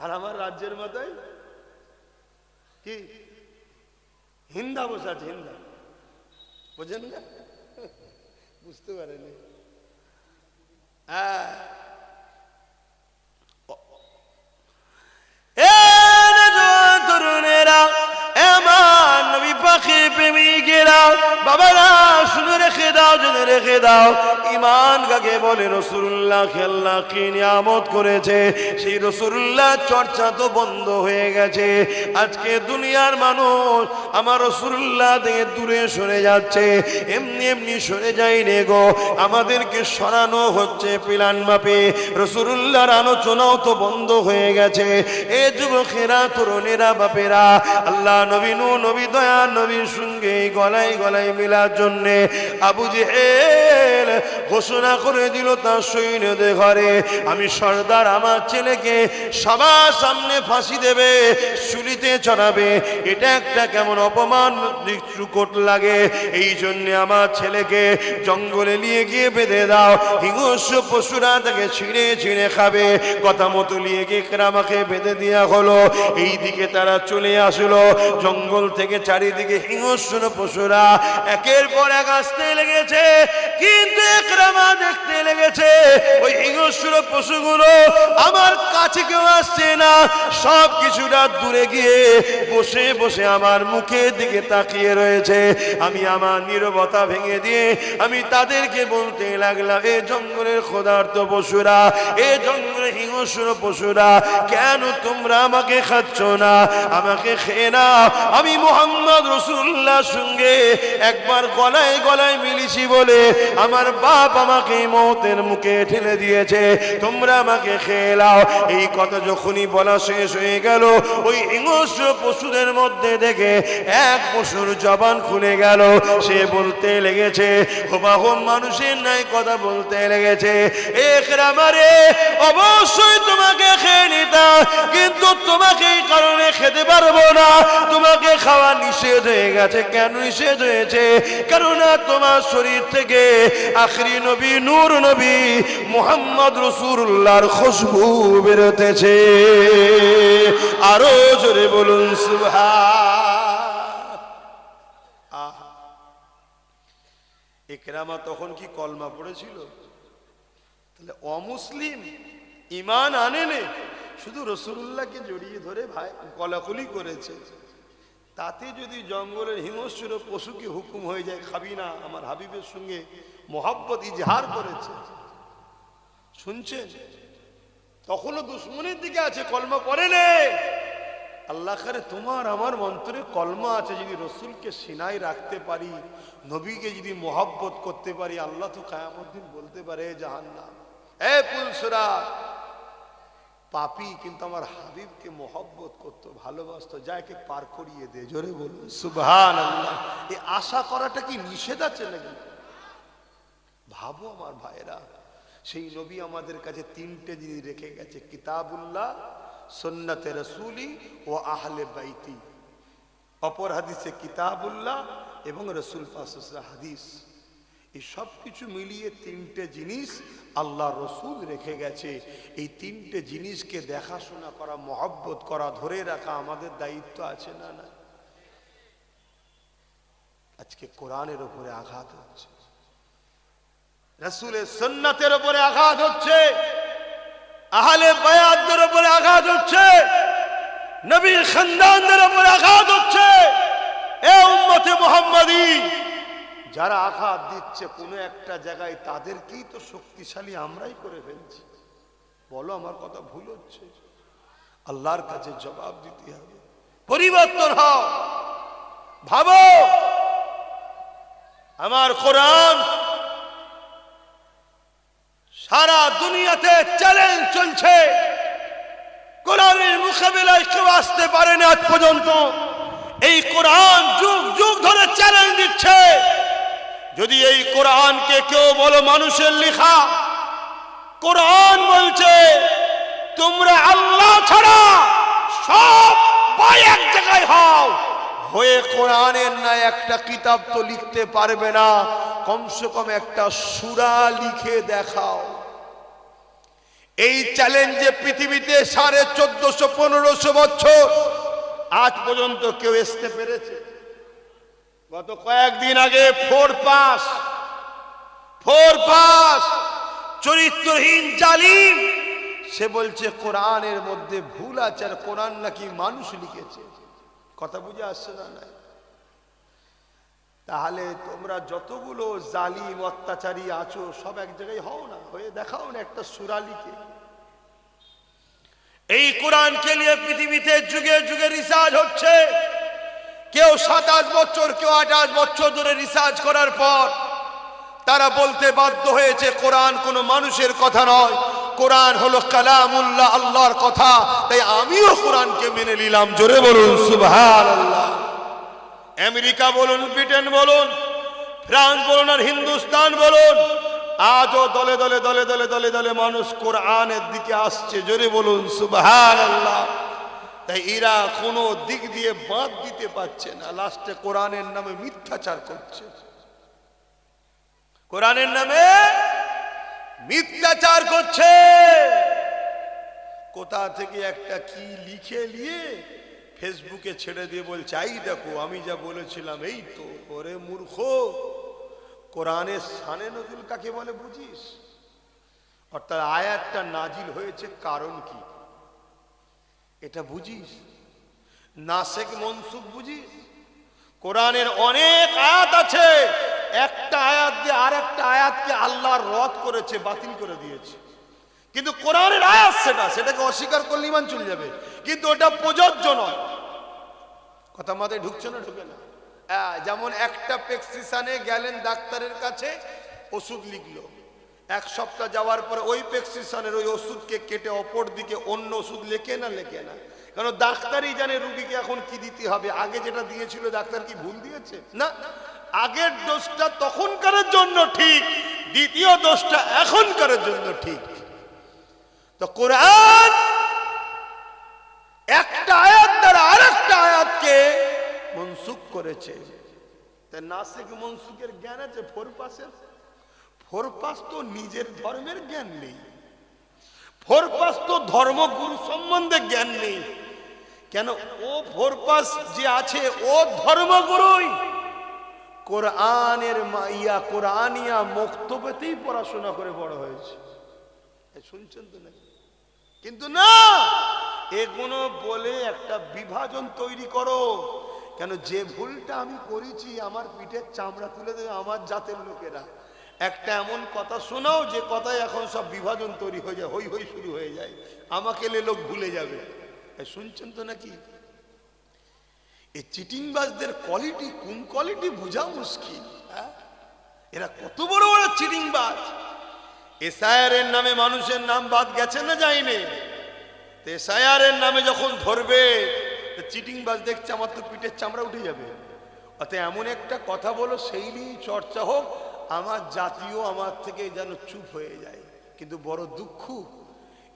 [SPEAKER 1] আর আমার রাজ্যের মাথায় কি? হিন্দা বসে আছে। হিন্দা বোঝেন না? বুঝতে পারেনি? হ্যাঁ, তরুণেরা, এমন নবী পাখির প্রেমিকেরা, বাবারা শুনে রেখে দাও, জেনে রেখে দাও, ঈমান কাকে বলে? রাসূলুল্লাহকে আল্লাহ কি নিয়ামত করেছে, সেই রাসূলুল্লাহ চর্চা তো বন্ধ হয়ে গেছে। আজকে দুনিয়ার মানুষ আমার রাসূলুল্লাহ থেকে দূরে সরে যাচ্ছে। এমনি এমনি সরে যায়নি গো, আমাদেরকে সরানো হচ্ছে প্ল্যান মাপে। রাসূলুল্লাহর আলোচনাও তো বন্ধ হয়ে গেছে। এ যুবকেরা, তরুণেরা, বাপেরা, আল্লাহ নবী নূহ নবী দয়া নবীর সঙ্গে গলায় গলায় মিলার জন্যে আবু জেহেল ঘোষণা করে দিল তার সৈন্যদের ঘরে, আমি সর্দার আমার ছেলেকে সবার সামনে ফাঁসি দেবে, শুলিতে চড়াবে। এটা একটা কেমন অপমান চুকট লাগে, এই জন্যে আমার ছেলেকে জঙ্গলে নিয়ে গিয়ে বেঁধে দাও, হিংস্র পশুরা তাকে ছিঁড়ে ছিঁড়ে খাবে। কথা মতো নিয়ে গিয়ে আমাকে বেঁধে দেওয়া হলো। এই দিকে তারা চলে আসলো, জঙ্গল থেকে চারিদিকে হিংস্র পশুরা একের পর এক আসতে লেগেছে, কিন্তু একরামা দেখতে লেগেছে ওই হিংস্র পশুগুলো আমার কাছে কেউ আসছে না, সব কিছুটা দূরে গিয়ে বসে বসে আমার মুখের দিকে তাকিয়ে রয়েছে। আমি আমার নীরবতা ভেঙে দিয়ে আমি তাদেরকে বলতে লাগলাম, এ জঙ্গলের ক্ষুধার্ত পশুরা, এ জঙ্গলের হিংস্র পশুরা, কেন তোমরা আমাকে খাচ্ছ না? আমাকে খেয়ে নাও। আমি মুহাম্মদ রাসূলুল্লাহর সঙ্গে একবার গলায় গলায় মিলেছি বলে আমার বাপ আমাকে মওতের মুখে ঠেলে দিয়েছে, তোমরা আমাকে খেয়ে নাও। এই কথা যখনই বলা শেষ হয়ে গেল, ওই হিংস্র পশুদের মধ্যে দেখে এক পশুর জবান খুলে গেল। সে বলতে লেগেছে, হুবহু মানুষের নাই কথা বলতে লেগেছে, একরামারে অবশ্যই তোমাকে খেয়ে নিতাম, কিন্তু তোমাকে এই কারণে খেতে পারবো না, তোমাকে খাওয়া নিষেধ হয়ে গেছে। কেন নিষেধ হয়েছে? কেননা তোমার শরীর থেকে আখরি নবী নূর নবী মুহাম্মদ রাসূলুল্লাহর খুশবু বেরোতেছে। আরো জোরে বলুন সুবহান। ইকরামা তখন কি কলমা পড়েছিল? তাহলে অমুসলিম ঈমান আনেনি, শুধু রাসূলুল্লাহকে জড়িয়ে ধরে ভাই কলাকলি করেছে। তাতে যদি জঙ্গলের হিংস্র পশুকে হুকুম হয়ে যায় খাবি না, আমার হাবিবের সঙ্গে মোহাব্বত ইজহার করেছে, শুনছেন? তখনও দুশ্মনের দিকে আছে, কলমা পড়ে নে। আল্লাহ করে তোমার আমার অন্তরে কলমা আছে, যদি রসুলকে সিনায় রাখতে পারি, নবীকে যদি মোহাব্বত করতে পারি, আল্লাহ তো কিয়ামত দিন বলতে পারে জাহান্নাম এ পুলসরা পাপী, কিন্তু আমার হাবিবকে মোহাব্বত করতো, ভালোবাসতো, যাকে পার করিয়ে দে। জোরে বলুন সুবহানাল্লাহ। এই আশা করাটা কি নিষেধ আছে নাকি? ভাবো আমার ভাইরা, সেই নবী আমাদের কাছে তিনটে জিনিস রেখে গেছে, কিতাবুল্লাহ, সুন্নতে রাসূলি ও আহলে বাইতি। অপর হাদিসে কিতাবুল্লাহ এবং রাসূল পাক সাল্লাল্লাহু আলাইহি ওয়াসাল্লাম হাদিস। এই সব কিছু মিলিয়ে তিনটে জিনিস আল্লাহ রসুল রেখে গেছে। এই তিনটে জিনিসকে দেখাশোনা করা, মহব্বত করা, ধরে রাখা আমাদের দায়িত্ব আছে না? না। আজকে কোরআনের উপরে আঘাত হচ্ছে, রাসূলের সুন্নাতের উপরে আঘাত হচ্ছে, আহলে বায়াতদের উপরে আঘাত হচ্ছে, নবীর খানদানদের উপরে আঘাত হচ্ছে। এ উম্মতে মুহাম্মাদী, যারা আঘাত দিচ্ছে কোনো একটা জায়গায়, তাদেরকেই তো শক্তিশালী আমরাই করে ফেলছি। বলো আমার কথা ভুল হচ্ছে? আল্লাহর কাছে জবাব দিতে হবে। পরিবর্তন হও, ভাবো। আমার কোরআন সারা দুনিয়াতে চ্যালেঞ্জ চলছে, কোরআনের মোকাবিলায় কেউ আসতে পারেনি আজ পর্যন্ত। এই কোরআন যুগ যুগ ধরে চ্যালেঞ্জ দিচ্ছে, যদি এই কোরআনকে কেউ বলো মানুষের লেখা, কোরআন বলছে তোমরা আল্লাহ ছাড়া সব পায় এক জায়গায় হও, হয়ে কোরআনের না একটা কিতাব তো লিখতে পারবে না, কমসে কম একটা সূরা লিখে দেখাও। এই চ্যালেঞ্জে পৃথিবীতে 1450-1500 বছর আজ পর্যন্ত কেউ আসতে পেরেছে? গত কয়েকদিন আগে ফোর পাস চরিত্রহীন জালিম, সে বলছে কোরআনের মধ্যে ভুল আছে, আর কোরআন নাকি মানুষ লিখেছে। কথা বুঝে আসছে না? নাই। তাহলে তোমরা যতগুলো জালিম অত্যাচারী আছো, সব এক জায়গায় হও না, হয়ে দেখাও না একটা সূরা লিখে। এই কোরআনকে নিয়ে পৃথিবীতে যুগে যুগে রিসার্চ হচ্ছে। কেউ 27 বছর, কেউ 28 বছর ধরে রিসার্চ করার পর তারা বলতে বাধ্য হয়েছে কোরআন কোনো মানুষের কথা নয়, কোরআন হলো কালামুল্লাহ, আল্লাহর কথা। তাই আমিও কোরআনকে মেনে নিলাম। জোরে বলুন সুবহানাল্লাহ। আমেরিকা বলুন, ব্রিটেন বলুন, ফ্রান্স বলুন, আর হিন্দুস্তান বলুন, আজও দলে দলে দলে দলে দলে দলে মানুষ কোরআনের দিকে আসছে, জোরে বলুন সুবহানাল্লাহ। তাই এরা কোনো দিক দিয়ে বাদ দিতে পারছে না, লাস্টে কোরআনের নামে মিথ্যাচার করছে, কোরআনের নামে মিথ্যাচার করছে। কোথা থেকে একটা কি লিখে নিয়ে ফেসবুকে ছেড়ে দিয়ে বলছে এই দেখো আমি যা বলেছিলাম এই তো। ওরে মূর্খ, কোরআনের শানে নজুল কাকে বলে বুঝিস? অর্থাৎ আয়াতটা নাজিল হয়েছে কারণ কি এটা বুঝিস? নাসেক মনসুখ বুঝিস? কোরআনের অনেক আয়াত আছে, একটা আয়াত দিয়ে আর একটা আয়াতকে আল্লাহ রদ করেছে, বাতিল করে দিয়েছে। কিন্তু কোরআনের আয়াত সেটাকে অস্বীকার করলে ঈমান চলে যাবে, কিন্তু ওটা প্রযোজ্য নয়। কথা মাথায় ঢুকছে না? ঢুকে না? যেমন একটা প্রেসক্রিপশনে গেলেন ডাক্তারের কাছে, ওষুধ লিখলো, এক সপ্তাহ যাওয়ার পরে ওই প্রেসক্রিপশনের ওই ওষুধকে কেটে অপর দিকে অন্য ওষুধ লেখে না? লেখে না। কারণ ডাক্তারই জানে রুগীকে এখন কি দিতে হবে। আগে যেটা দিয়েছিল ডাক্তার কি ভুল দিয়েছে? না, আগের ডোজটা তখনকারের জন্য ঠিক, দ্বিতীয় ডোজটা এখনকারের জন্য ঠিক। তো কোরআন একটা আয়াত দ্বারা আরেকটা আয়াতকে মনসুখ করেছে। তাই নাসিক মনসুখের জ্ঞান আছে ফোরপাসের। ফোরপাস তো নিজের ধর্মের জ্ঞান নেই, ফোরপাস তো ধর্মগুরু সম্বন্ধে জ্ঞান নেই। কেন? ও ফোরপাস যে আছে ও ধর্মগুরুই কোরআনের মাইয়া কোরআনিয়া মক্তবেতেই পড়াশোনা করে বড় হয়েছে। শুনছেন তো নাকি? কিন্তু না, এগুলো বলে একটা বিভাজন তৈরি করো। কেন? যে ভুলটা আমি করেছি আমার পিঠের চামড়া তুলে দেবে আমার জাতের লোকেরা। একটা এমন কথা শোনাও যে কথায় এখন সব বিভাজন তৈরি হয়ে যায়, হই হই শুরু হয়ে যায়, আমাকে লোক ভুলে যাবে। শুনছেন তো নাকি? এই চিটিংবাজদের কোয়ালিটি কোন কোয়ালিটি বোঝা মুশকিল। এরা কত বড় বড় চিটিংবাজ। এসআইআরের নামে মানুষের নাম বাদ গেছে না যায়নি? এসআইআরের নামে যখন ধরবে চিটিংবাজ দেখছে আমার তো পিঠের চামড়া উঠে যাবে। অতএব এমন একটা কথা বলো সেই নিয়েই চর্চা হোক, আমার জাতীয় আমার থেকে যেন চুপ হয়ে যায়। কিন্তু বড় দুঃখ,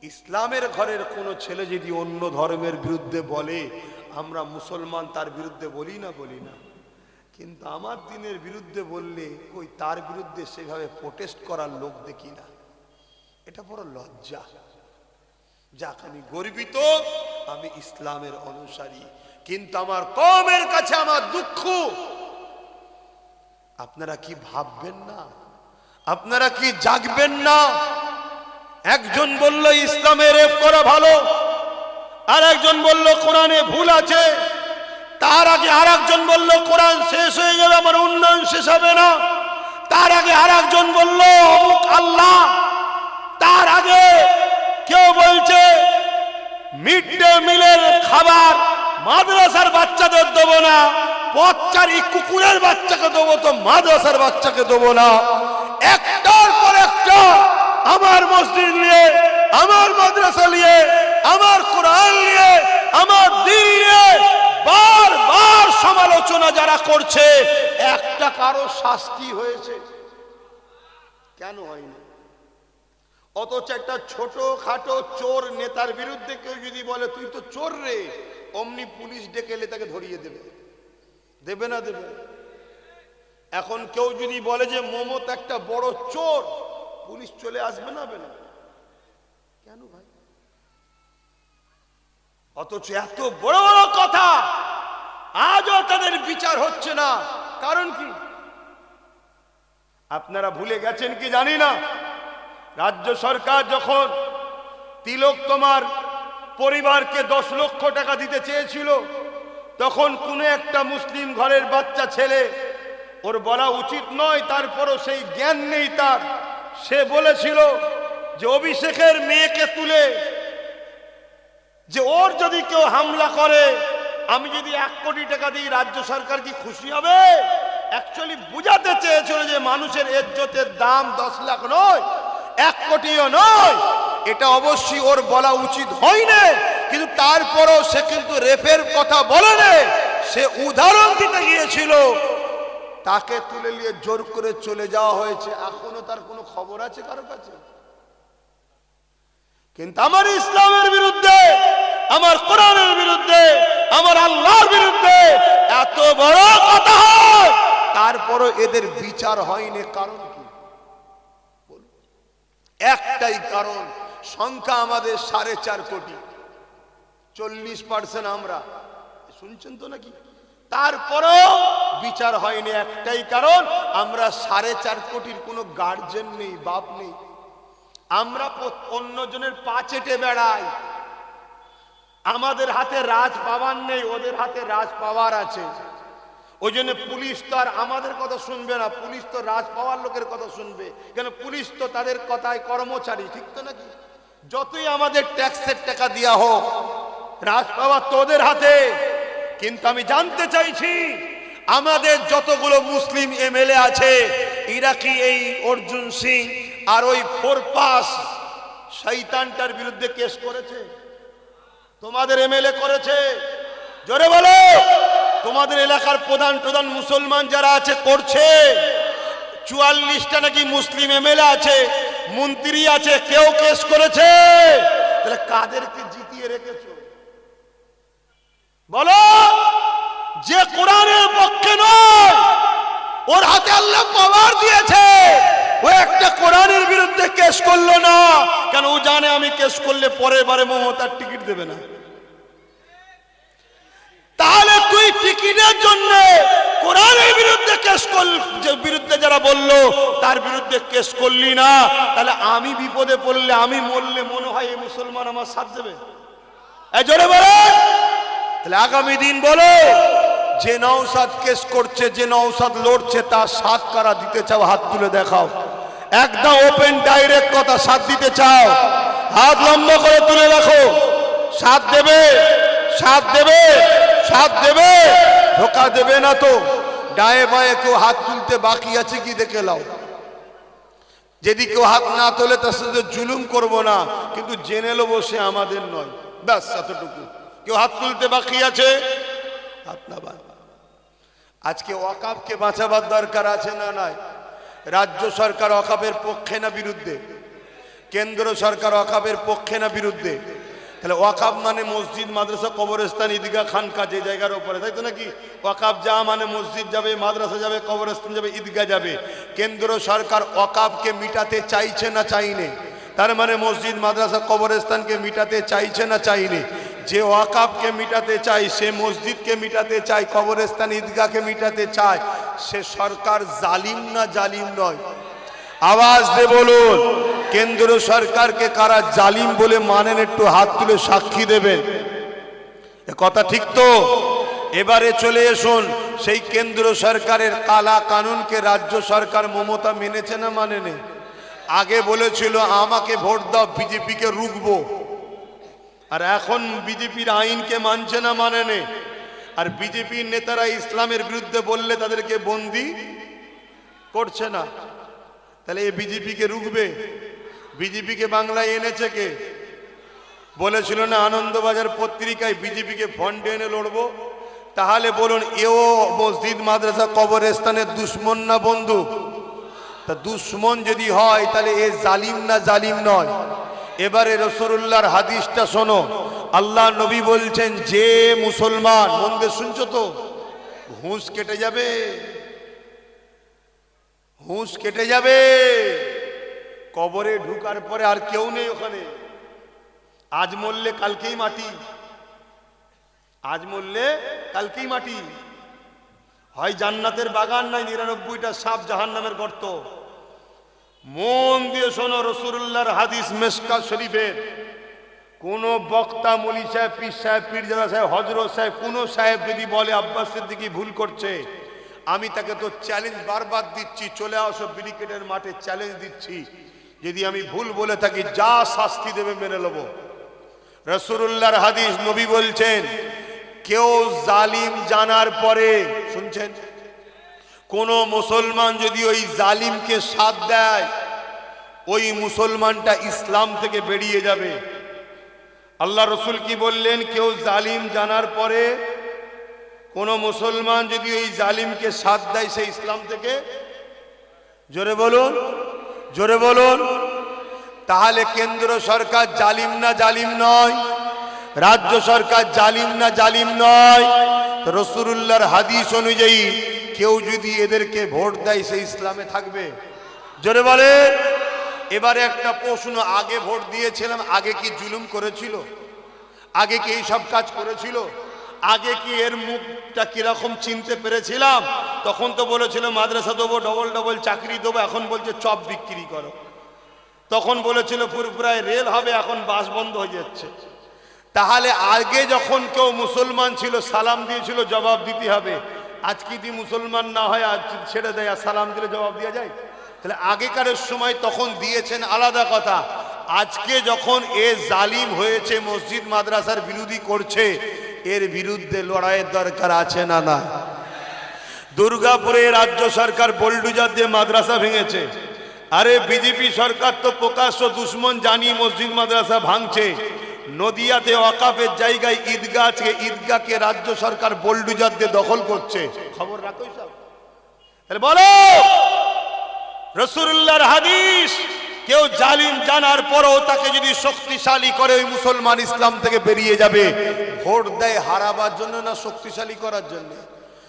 [SPEAKER 1] ইসলামের ঘরের কোনো ছেলে যদি অন্য ধর্মের বিরুদ্ধে বলে, আমরা মুসলমান তার বিরুদ্ধে বলি না? বলি না। কিন্তু আমার দিনের বিরুদ্ধে বললে ওই তার বিরুদ্ধে সেভাবে প্রোটেস্ট করার লোক দেখি না। এটা বড় লজ্জা। যাক, আমি গর্বিত, আমি ইসলামের অনুসারী, কিন্তু আমার কওমের কাছে আমার দুঃখ। আপনারা কি ভাববেন না? আপনারা কি জাগবেন না? একজন বলল ইসলামে রেপ করা ভালো, আর একজন বলল কোরআনে ভুল আছে। তার আগে আর একজন বলল কোরআন শেষ হয়ে যাবে, আমার উন্নয়ন শেষ হবে না। তার আগে আর একজন বলল অমুক আল্লাহ। তার আগে কেউ বলছে মিড ডে মিলের খাবার মাদ্রাসার বাচ্চাদের দেবো না, পথচারী কুকুরের বাচ্চাকে দেবো, তো মাদ্রাসার বাচ্চাকে দেবো না। একটার পর একটা আমার মসজিদ নিয়ে, আমার মাদ্রাসা নিয়ে, আমার কোরআন নিয়ে, আমার দিন নিয়ে বারবার সমালোচনা যারা করছে, একটা কারো শাস্তি হয়েছে? কেন হয়নি? অথচ একটা ছোট খাটো চোর নেতার বিরুদ্ধে কেউ যদি বলে তুই তো চোর রে, অমনি পুলিশ ডেকে এলে তাকে ধরিয়ে দেবে। দেবে না? দেবে। এখন কেউ যদি বলে যে মমতা একটা বড় চোর, পুলিশ চলে আসবে না? হবে না? কেন ভাই? অথচ এত বড় বড় কথা আজও তাদের বিচার হচ্ছে না। কারণ কি? আপনারা ভুলে গেছেন কি জানি না, রাজ্য সরকার যখন তিলক তোমার পরিবারকে 10 লক্ষ টাকা দিতে চেয়েছিল, তখন কোন একটা মুসলিম ঘরের বাচ্চা ছেলে, ওর বলা উচিত নয়, তারপরও সেই জ্ঞান নেই তার, সে বলেছিল যে অভিষেকের মেয়েকে তুলে যে ওর যদি কেউ হামলা করে, আমি যদি 1 কোটি টাকা দিই রাজ্য সরকার কি খুশি হবে? অ্যাকচুয়ালি বুঝাতে চেয়েছিল যে মানুষের ইজ্জতের দাম 10 লাখ নয়, 1 কোটিও নয়। এটা অবশ্যই ওর বলা উচিত হয়নি, কিন্তু তারপরও সে কিন্তু রেপের কথা বলেনি। সে উদাহরণ দিতে গিয়েছিল তাকে তুলে নিয়ে জোর করে চলে যাওয়া হয়েছে, এখনো তার কোনো খবর আছে কারো কাছে? কিন্তু আমার ইসলামের বিরুদ্ধে, আমার কোরআনের বিরুদ্ধে, আমার আল্লাহর বিরুদ্ধে এত বড় কথা হয়, তারপরও এদের বিচার হয়নি। কারণ কি? একটাই কারণ, সংখ্যা আমাদের 4.5 কোটি, 40% আমরা, শুনছেন তো নাকি? তারপরও বিচার হয়নি, একটাই কারণ, আমরা 4.5 কোটির কোনো গার্জেন নেই, বাপ নেই। আমরা অন্যজনের পা চেটে বেড়াই, আমাদের হাতে রাজ পাওয়ার নেই, ওদের হাতে রাজ পাওয়ার আছে। ওই জন্য পুলিশ তো আর আমাদের কথা শুনবে না, পুলিশ তো রাজ পাওয়ার লোকের কথা শুনবে। কেন? পুলিশ তো তাদের কথায় কর্মচারী, ঠিক তো নাকি? যতই আমাদের ট্যাক্সের টাকা দেওয়া হোক, রাজ পাওয়ার তো ওদের হাতে। কিন্তু আমি জানতে চাইছি, আমাদের যতগুলো মুসলিম এমএলএ আছে, এরা কি এই অর্জুন সিং আর ওই 4 শয়তানটার বিরুদ্ধে কেস করেছে? তোমাদের এমএলএ করেছে? জোরে বলো। তোমাদের এলাকার প্রধান মুসলমান যারা আছে করছে। 44টা নাকি মুসলিম এমএলএ আছে, মন্ত্রী আছে, কেউ কেস করেছে? তাহলে কাদেরকে জিতিয়ে রেখেছো বলো? যে কোরআনের পক্ষে নয়, ওর হাতে আল্লাহ পাওয়ার দিয়েছে, ও একটা কোরআনের বিরুদ্ধে কেস করলো না কেন? ও জানে আমি কেস করলে পরের বারে মমতার টিকিট দেবে না। তাহলে তুই টিকিটের জন্য কোরআনের বিরুদ্ধে কেস বিরুদ্ধে যারা বললো তার বিরুদ্ধে কেস করলি না, তাহলে আমি বিপদে পড়লে, আমি মরলে মনে হয় এই মুসলমান আমার সাথ দেবে? এই জোরে বলো। তাহলে আগামী দিন বলো, যে নওশাদ কেস করছে, যে নওশাদ লড়ছে, তার সাথ কারা দিতে চাও? হাত তুলে দেখাও। একদম ওপেন ডাইরেক্ট কথা, সাথ দিতে চাও? হাত লম্বা করে তুলে রাখো। সাথ দেবে? সাথ দেবে? সাথ দেবে? ধোকা দেবে না তো? ডায়ে বায়ে কেউ হাত তুলতে বাকি আছে কি দেখে লাও। যদি কেউ হাত না তোলে তার সাথে জুলুম করবো না, কিন্তু জেনে লো বসে আমাদের নয়, ব্যাস এতটুকু। কেউ হাত তুলতে বাকি আছে? হাত না বাদ। আজকে ওয়াকাফকে বাঁচাবার দরকার আছে না নাই? রাজ্য সরকার ওয়াকাফের পক্ষে না বিরুদ্ধে? কেন্দ্র সরকার ওয়াকাফের পক্ষে না বিরুদ্ধে? তাহলে ওয়াকাফ মানে মসজিদ, মাদ্রাসা, কবরস্থান, ঈদগাহ, খানকা, যে জায়গার উপরে, তাই তো নাকি? ওয়াকাফ যা মানে মসজিদ যাবে, মাদ্রাসা যাবে, কবরস্থান যাবে, ঈদগাহ যাবে। কেন্দ্র সরকার ওয়াকাফকে মিটাতে চাইছে না চাইনে? তার মানে মসজিদ, মাদ্রাসা, কবরস্থানকে মিটাতে চাইছে না চাইনে? যে ওয়াকাফকে মিটাতে চায়, সে মসজিদকে মিটাতে চায়, কবরস্থান, ঈদগাহকে মিটাতে চায়, সে সরকার জালিম না জালিম নয়? আওয়াজ দিয়ে বলুন, কেন্দ্র সরকারকে কারা জালিম বলে মানেন? একটু হাত তুলে সাক্ষী দেবেন। এ কথা ঠিক তো? এবারে চলে আসুন, সেই কেন্দ্র সরকারের কালা কানুনকে রাজ্য সরকার মমতা মেনেছে না মানেনি? আগে বলেছিল আমাকে ভোট দাও, বিজেপিকে রুখবো, আর এখন বিজেপির আইনকে মানছে না মানেনি? আর বিজেপির নেতারা ইসলামের বিরুদ্ধে বললে তাদেরকে বন্দি করছে না। তাহলে এই বিজেপিকে রুখবে? বিজেপিকে বাংলায় এনেছে কে? বলেছিল না আনন্দবাজার পত্রিকায় বিজেপিকে ফন্ডে এনে লড়বো? তাহলে বলুন, এও মসজিদ, মাদ্রাসা, কবরস্থানের দুশ্মন না বন্ধু? তা দুশ্মন যদি হয় তাহলে এ জালিম না জালিম নয়? এবারে রাসূলুল্লাহর হাদিসটা শোনো। আল্লাহ নবী বলছেন, যে মুসলমান, মন দিয়ে শুনছো তো? হুঁশ কেটে যাবে, হুঁশ কেটে যাবে। কবরে ঢুকার পরে আর কেউ নেই ওখানে। আজ মরলে কালকেই মাটি, আজ মরলে কালকেই মাটি। হয় জান্নাতের বাগান, নাই 99টা সাপ, জাহান্নামের গর্ত। মন দিয়ে শোনো, রাসূলুল্লাহর হাদিস মিশকাত শরীফের। কোন বক্তা, মৌলী সাহেব, পীর সাহেব, পীরজাদা সাহেব, হযরত সাহেব, কোন সাহেব যদি বলে আব্বাস সিদ্দিকী ভুল করছে, আমি তাকে তো চ্যালেঞ্জ বারবার দিচ্ছি, চলে আসো ব্রিগেডের মাঠে, চ্যালেঞ্জ দিচ্ছি, যদি আমি ভুল বলে থাকি যা শাস্তি দেবে মেনে নেব। রাসূলুল্লাহর হাদিস, নবী বলছেন, কেউ জালিম জানার পরে, শুনছেন, কোন মুসলমান যদি ওই জালিমকে সাথ দেয়, ওই মুসলমানটা ইসলাম থেকে বেরিয়ে যাবে। আল্লাহ রসুল কি বললেন? কেউ জালিম জানার পরে কোন মুসলমান যদি এই জালিমকে সাথ দেয় সে ইসলাম থেকে, জোরে বলুন, জোরে বলুন, তাহলে কেন্দ্র সরকার জালিম না জালিম নয়? রাজ্য সরকার জালিম না জালিম নয়? রাসূলুল্লাহর হাদিস অনুযায়ী কেউ যদি এদেরকে ভোট দেয় সে ইসলামে থাকবে? জোরে বলেন। এবারে একটা প্রশ্ন, আগে ভোট দিয়েছিলাম, আগে কি জুলুম করেছিল? আগে কি এই সব কাজ করেছিল? আগে কি এর মুখটা কিরকম চিনতে পেরেছিলাম? তখন তো বলেছিল মাদ্রাসা দেবো, ডবল ডবল চাকরি দেবো, এখন বলছে চপ বিক্রি করো। তখন বলেছিল পুরপুরায় রেল হবে, এখন বাস বন্ধ হয়ে যাচ্ছে। তাহলে আগে যখন কেউ মুসলমান ছিল সালাম দিয়েছিল, জবাব দিতে হবে। আজকে যদি মুসলমান না হয় আজ ছেড়ে দেয়, আর সালাম দিলে জবাব দেওয়া যায়? তাহলে আগেকারের সময় তখন দিয়েছেন আলাদা কথা। আজকে যখন এ জালিম হয়েছে, মসজিদ মাদ্রাসার বিরোধী করছে, এর বিরুদ্ধে লড়াইয়ের দরকার আছে না না? দুর্গাপুরে রাজ্য সরকার বোলডুজার দিয়ে মাদ্রাসা ভেঙেছে। আরে বিজেপি সরকার তো প্রকাশ্য দুশ্মন জানিয়ে মসজিদ মাদ্রাসা ভাঙছে। নদিয়াতে ওয়াকাফের জায়গায় ঈদগাহ আছে, ঈদগাহকে রাজ্য সরকার বোলডুজার দিয়ে দখল করছে। খবর রাখো সব। তাহলে বলো, রাসূলুল্লাহর হাদিস, কেউ জালিম জানার পরও তাকে যদি শক্তিশালী করে, ওই মুসলমান ইসলাম থেকে বেরিয়ে যাবে। ভোট দেয় হারাবার জন্য না শক্তিশালী করার জন্য?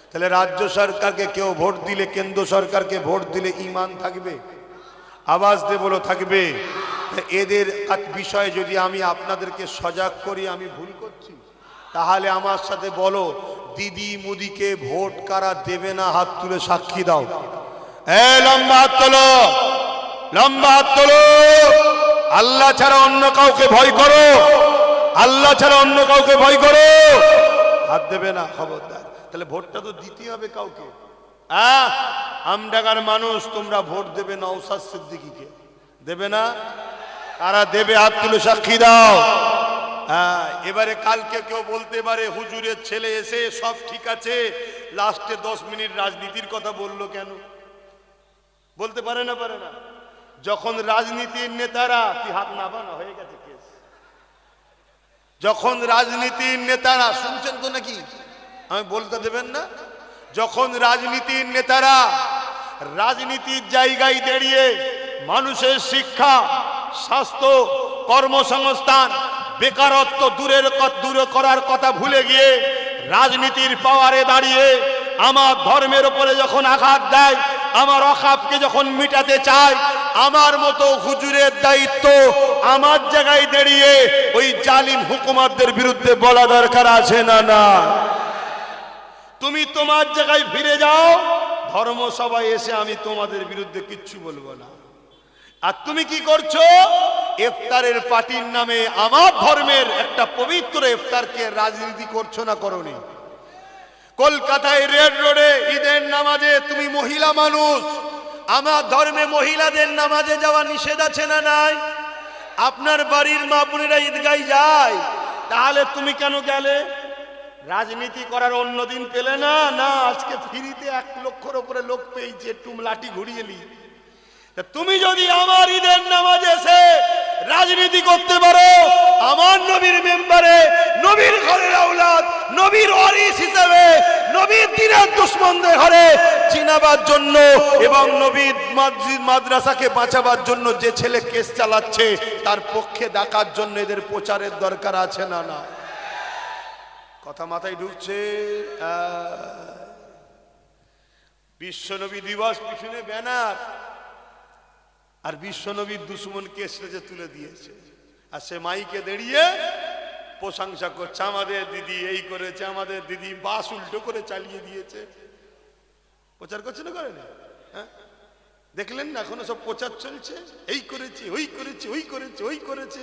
[SPEAKER 1] তাহলে রাজ্য সরকারকে কেউ ভোট দিলে, কেন্দ্র সরকারকে ভোট দিলে ঈমান থাকবে? আওয়াজ দিয়ে বলো থাকবে। এদের বিষয়ে যদি আমি আপনাদেরকে সজাগ করি, আমি ভুল করছি? তাহলে আমার সাথে বলো, দিদি মুদিকে ভোট কারা দেবে না হাত তুলে সাক্ষী দাও। লম্বা হাত তোলো, লম্বা হাত তোলো। আল্লাহ ছাড়া অন্য কাউকে ভয় করো, আল্লাহ ছাড়া অন্য কাউকে ভয় করো, হাত দেবে না, খবরদার। তাহলে ভোটটা তো দিতে হবে কাউকে। আমডাঙ্গার মানুষ, তোমরা ভোট দেবে নওশাদ সিদ্দিকীকে, দেবে না? কারা দেবে হাত তুলে সাক্ষী দাও। এবারে কালকে কেউ বলতে পারে হুজুরের ছেলে এসে সব ঠিক আছে, লাস্টে 10 মিনিট রাজনীতির কথা বললো কেন? বলতে পারে না, পারে না? যখন রাজনীতির নেতারা, কি হাত নাবানো হয়ে গেছে কেস, যখন রাজনীতির নেতারা, শুনছেন তো নাকি? আমি বলতে দেবেন না? যখন রাজনীতির নেতারা রাজনীতির জায়গায় দাঁড়িয়ে মানুষের শিক্ষা, স্বাস্থ্য, কর্মসংস্থান, বেকারত্ব দূর করার কথা ভুলে গিয়ে রাজনীতির পাওয়ারে দাঁড়িয়ে আমার ধর্মের উপরে যখন আঘাত দেয়, আমার অকাপকে যখন মিটাতে চায়, আমার মতো হুজুরের দায়িত্ব আমার জায়গায় দাঁড়িয়ে ওই জালিম হুকুমতদের বিরুদ্ধে বলা দরকার আছে না না? তুমি তোমার জায়গায় ফিরে যাও, ধর্মসভায় এসে আমি তোমাদের বিরুদ্ধে কিচ্ছু বলবো না। আর তুমি কি করছো? ইফতারের পার্টির নামে আমার ধর্মের একটা পবিত্র ইফতারকে রাজনীতি করছো না করনি? কলকাতায় রেড রোডে ঈদের নামাজে তুমি মহিলা মানুষ, আমার ধর্মে মহিলাদের নামাজে যাওয়া নিষেধ আছে না নাই? আপনার বাড়ির মা বোনেরা ঈদগায় যায়, তাহলে তুমি কেন গেলে? রাজনীতি করার অন্য দিন পেলে না? না, আজকে ফ্রিতে 1 লক্ষের উপরে লোক পেয়েছে, একটু লাঠি ঘুরিয়ে নি। তুমি যদি আমার ঈদের নামাজে এসে রাজনীতি করতে পারো, আমার নবীর মেম্বারে, নবীর ঘরের আওলাদ, নবীর ওয়ারিস হিসেবে, নবীর দ্বীনের দুশমনদের ঘরে চিনাবার জন্য এবং নবীর মসজিদ মাদ্রাসাকে বাঁচাবার জন্য যে ছেলে কেস চালাচ্ছে, তার পক্ষে ডাকার জন্য এদের প্রচারের দরকার আছে না না? কথা মাথায় ঢুকছে? বিশ্বনবী দিবস পিছনে ব্যানার, আর বিশ্বনবীর দুশ্মনকে স্টেজে তুলে দিয়েছে, আর সে মাইকে দাঁড়িয়ে প্রশংসা করছে, আমাদের দিদি এই করেছে, আমাদের দিদি বাস উল্টো করে চালিয়ে দিয়েছে। প্রচার করছে না, করে না? হ্যাঁ, দেখলেন না? এখনো সব প্রচার চলছে, এই করেছে, ওই করেছে, ওই করেছে, ওই করেছে।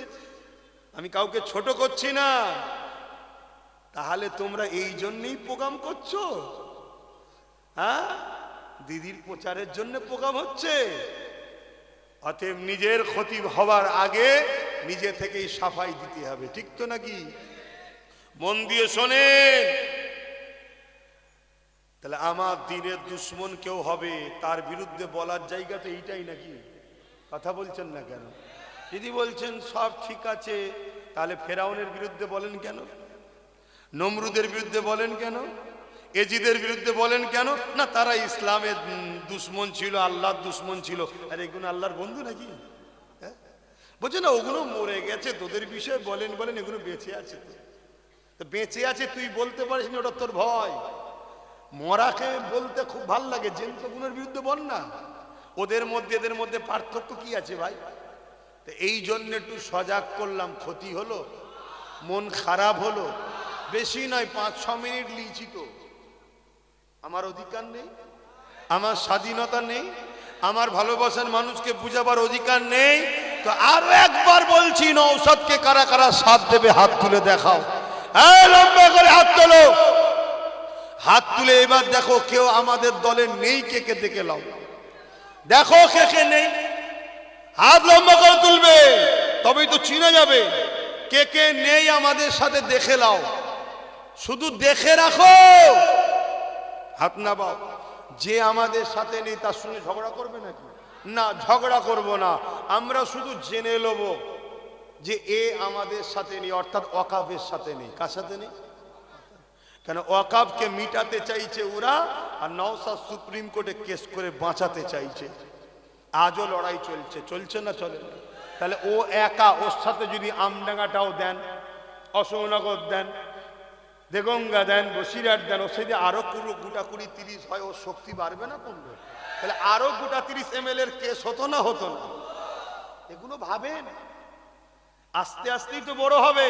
[SPEAKER 1] আমি কাউকে ছোট করছি না। তাহলে তোমরা এই জন্যই প্রোগ্রাম করছো? হ্যাঁ, দিদির প্রচারের জন্য প্রোগ্রাম হচ্ছে। অতএব নিজের ক্ষতি হওয়ার আগে নিজে থেকেই সাফাই দিতে হবে, ঠিক তো নাকি? মন দিয়ে শোনেন। তাহলে আমার দিনের দুশ্মন কেউ হবে, তার বিরুদ্ধে বলার জায়গা তো এইটাই নাকি? কথা বলছেন না কেন? যদি বলছেন সব ঠিক আছে, তাহলে ফেরাউনের বিরুদ্ধে বলেন কেন? নমরুদের বিরুদ্ধে বলেন কেন?
[SPEAKER 2] এজিদের বিরুদ্ধে বলেন কেন না? তারা ইসলামের দুশ্মন ছিল, আল্লাহর দুশ্মন ছিল। আর এগুলো আল্লাহর বন্ধু নাকি? হ্যাঁ, বলছে না ওগুলো মরে গেছে, তোদের বিষয়ে বলেন বলেন, এগুলো বেঁচে আছে। তো বেঁচে আছে তুই বলতে পারিস না, ওটা তোর ভয়। মরাকে বলতে খুব ভাল লাগে, জেন্তুগুলোর বিরুদ্ধে বল না। ওদের মধ্যে এদের মধ্যে পার্থক্য কি আছে ভাই? তো এই জন্য একটু সজাগ করলাম। ক্ষতি হলো, মন খারাপ হলো, বেশি নয় 5-6 মিনিট লিয়েছি। তো আমার অধিকার নেই, আমার স্বাধীনতা নেই, আমার ভালোবাসার মানুষকে বুঝাবার অধিকার নেই? তো আরো একবার বলছি, নওশাদকে কারা কারা সাথ দেবে হাত তুলে দেখাও। এই লম্বা করে হাত তোলো, হাত তুলে এবার দেখো কেউ আমাদের দলে নেই, কে কে দেখে লাও, দেখো কে কে নেই। হাত লম্বা করে তুলবে, তবেই তো চিনা যাবে কে কে নেই আমাদের সাথে, দেখে লাও। শুধু দেখে রাখো, হাত না বাও। যে আমাদের সাথে নেই তার সঙ্গে ঝগড়া করবে নাকি? না, ঝগড়া করব না। আমরা শুধু জেনে নেব যে এ আমাদের সাথে নেই, অর্থাৎ ওয়াকাফের সাথে নেই। কার সাথে নেই? কেন ওয়াকাফকে মিটাতে চাইছে ওরা, আর নওশাদ সুপ্রিম কোর্টে কেস করে বাঁচাতে চাইছে। আজও লড়াই চলছে, চলছে না চলে না? তাহলে ও একা, ওর সাথে যদি আমডাঙ্গাটাও দেন, অশোকনগর দেন, দেগঙ্গা দেন, বসিরহাট দেন, ওর সাথে আরো গোটা 20-30 হয়, ওর শক্তি বাড়বে না কমবে? তাহলে আরো গোটা 30 ML এর কেস হতো না হতো না? এগুলো ভাবেন, আস্তে আস্তেই তো বড় হবে,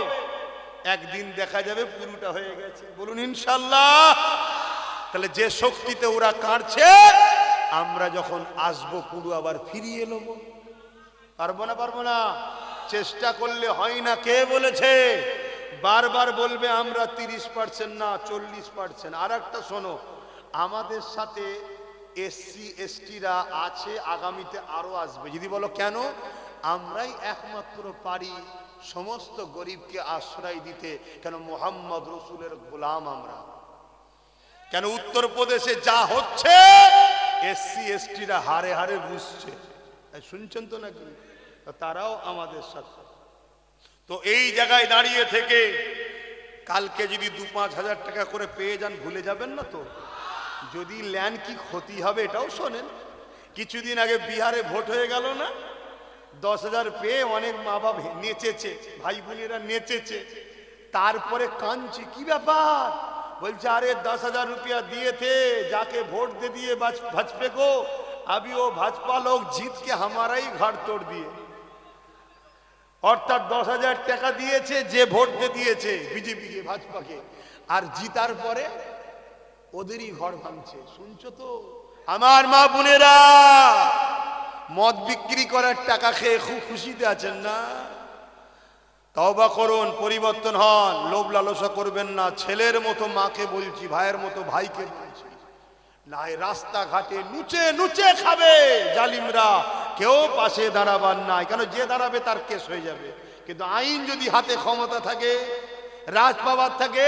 [SPEAKER 2] একদিন দেখা যাবে পুরোটা হয়ে গেছে। বলুন ইনশাল্লাহ। তাহলে যে শক্তিতে ওরা কাটছে, আমরা যখন আসবো পুরো আবার ফিরিয়ে নেব। পারবো না? পারবো না। চেষ্টা করলে হয় না। কে বলেছে? বারবার বলবে আমরা 30% না 40%। আর একটা শোনো, আমাদের সাথে SC STরা আছে, আগামীতে আরো আসবে। যদি বলো কেন? আমরাই একমাত্র পারি সমস্ত গরিবকে আশ্রয় দিতে। কেন? মুহাম্মদ রসুলের গোলাম আমরা। কেন? উত্তরপ্রদেশে যা হচ্ছে, SC STরা হারে হারে বুঝছে। শুনছেন তো নাকি? তারাও আমাদের সাথে। তো এই জায়গায় দাঁড়িয়ে থেকে কালকে যদি 2-5 হাজার টাকা করে পেয়ে যান, ভুলে যাবেন না তো? যদি ল্যান্ড কি ক্ষতি হবে এটাও শোনেন। কিছুদিন আগে বিহারে ভোট হয়ে গেল না? 10,000 পেয়ে অনেক মা বাপ নেচেছে, ভাই বোনেরা নেচেছে। তারপরে কাঁদছে, কি ব্যাপার? বলছে আরে 10,000 रुपया दिए थे, जाके वोट दे दिए भाजपा को, अभी वो भाजपा लोग जीत के हमारा ही घर तोड़ दिए। অর্থাৎ 10,000 টাকা দিয়েছে যে ভোট দিয়েছে বিজেপিকে, ভাজপাকে, আর জিতার পরে ওদেরই ঘর ভাঙছে। শুনছো তো আমার মা বোনেরা? মদ বিক্রি করার টাকা খেয়ে খুব খুশিতে আছেন না? তওবা করুন, পরিবর্তন হন, লোভ লালসা করবেন না। ছেলের মতো মাকে বলছি, ভাইয়ের মতো ভাইকে বলছি, নাই রাস্তাঘাটে নুচে নুচে খাবে জালিমরা, কেউ পাশে দাঁড়াবার নাই। কেন? যে দাঁড়াবে তার কেস হয়ে যাবে। কিন্তু আইন যদি হাতে ক্ষমতা থাকে, রাজ পাওয়ার থাকে,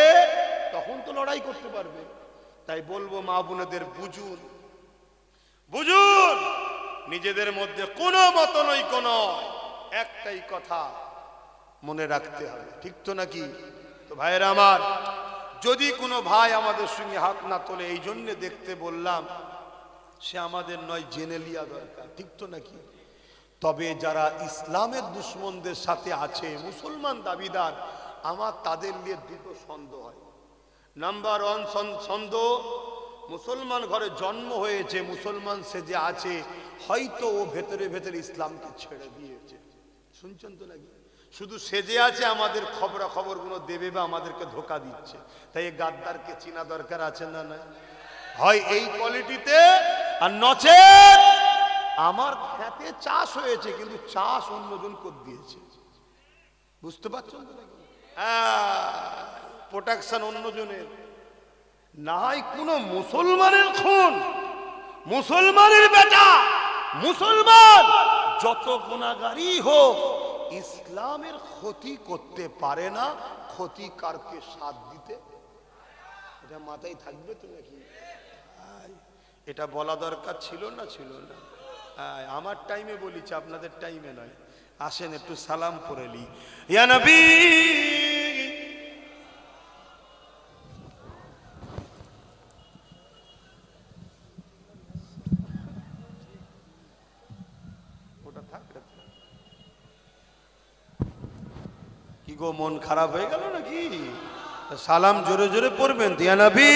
[SPEAKER 2] তখন তো লড়াই করতে পারবে। তাই বলবো মা বোনেদের, বুঝুন, বুঝুন, নিজেদের মধ্যে কোনো মতনৈক্য নয়, একটাই কথা মনে রাখতে হবে। ঠিক তো নাকি? তো ভাইয়েরা আমার, যদি কোনো ভাই আমাদের সঙ্গে হাত না তোলে, এই জন্য দেখতে বললাম, সে আমাদের নয়, জেনে লিয়া দরকার। ঠিক তো নাকি? তবে যারা ইসলামের দুশ্মনদের সাথে আছে, মুসলমান দাবিদার, আমার তাদের নিয়ে দুটো সন্দেহ হয়। নাম্বার 1 সন্দেহ, মুসলমান ঘরে জন্ম হয়েছে, মুসলমান সেজে আছে, হয়তো ও ভেতরে ভেতরে ইসলামকে ছেড়ে দিয়েছে। শুনছেন তো নাকি? শুধু সেজে আছে, আমাদের খবরাখবরগুলো দেবে বা আমাদেরকে ধোকা দিচ্ছে। তাই এই গাদ্দারকে চিনা দরকার আছে না? না হয় এই কোয়ালিটিতে, আর নচেত আমার খেতে চাষ হয়েছে, কিন্তু চাষ অন্যজন করে দিয়েছে। বুঝতে পারছেন তো নাকি? প্রোটেকশন অন্যজনের। না হয় কোন মুসলমানের খুন, মুসলমানের বেটা, মুসলমান যত গুনাহগারই হোক, ইসলামের ক্ষতি করতে পারে না। ক্ষতিকারকে সাথ দিতে, এটা মাথায় থাকবে তো নাকি? এটা বলা দরকার ছিল না? ছিল না? আমার টাইমে বলেছি, আপনাদের টাইমে নয়। আসেন একটু সালাম করে লি। ইয়া নবী
[SPEAKER 1] গো মন খারাপ হয়ে গেল নাকি? সালাম জোরে জোরে পড়বেন, দিয়া নবী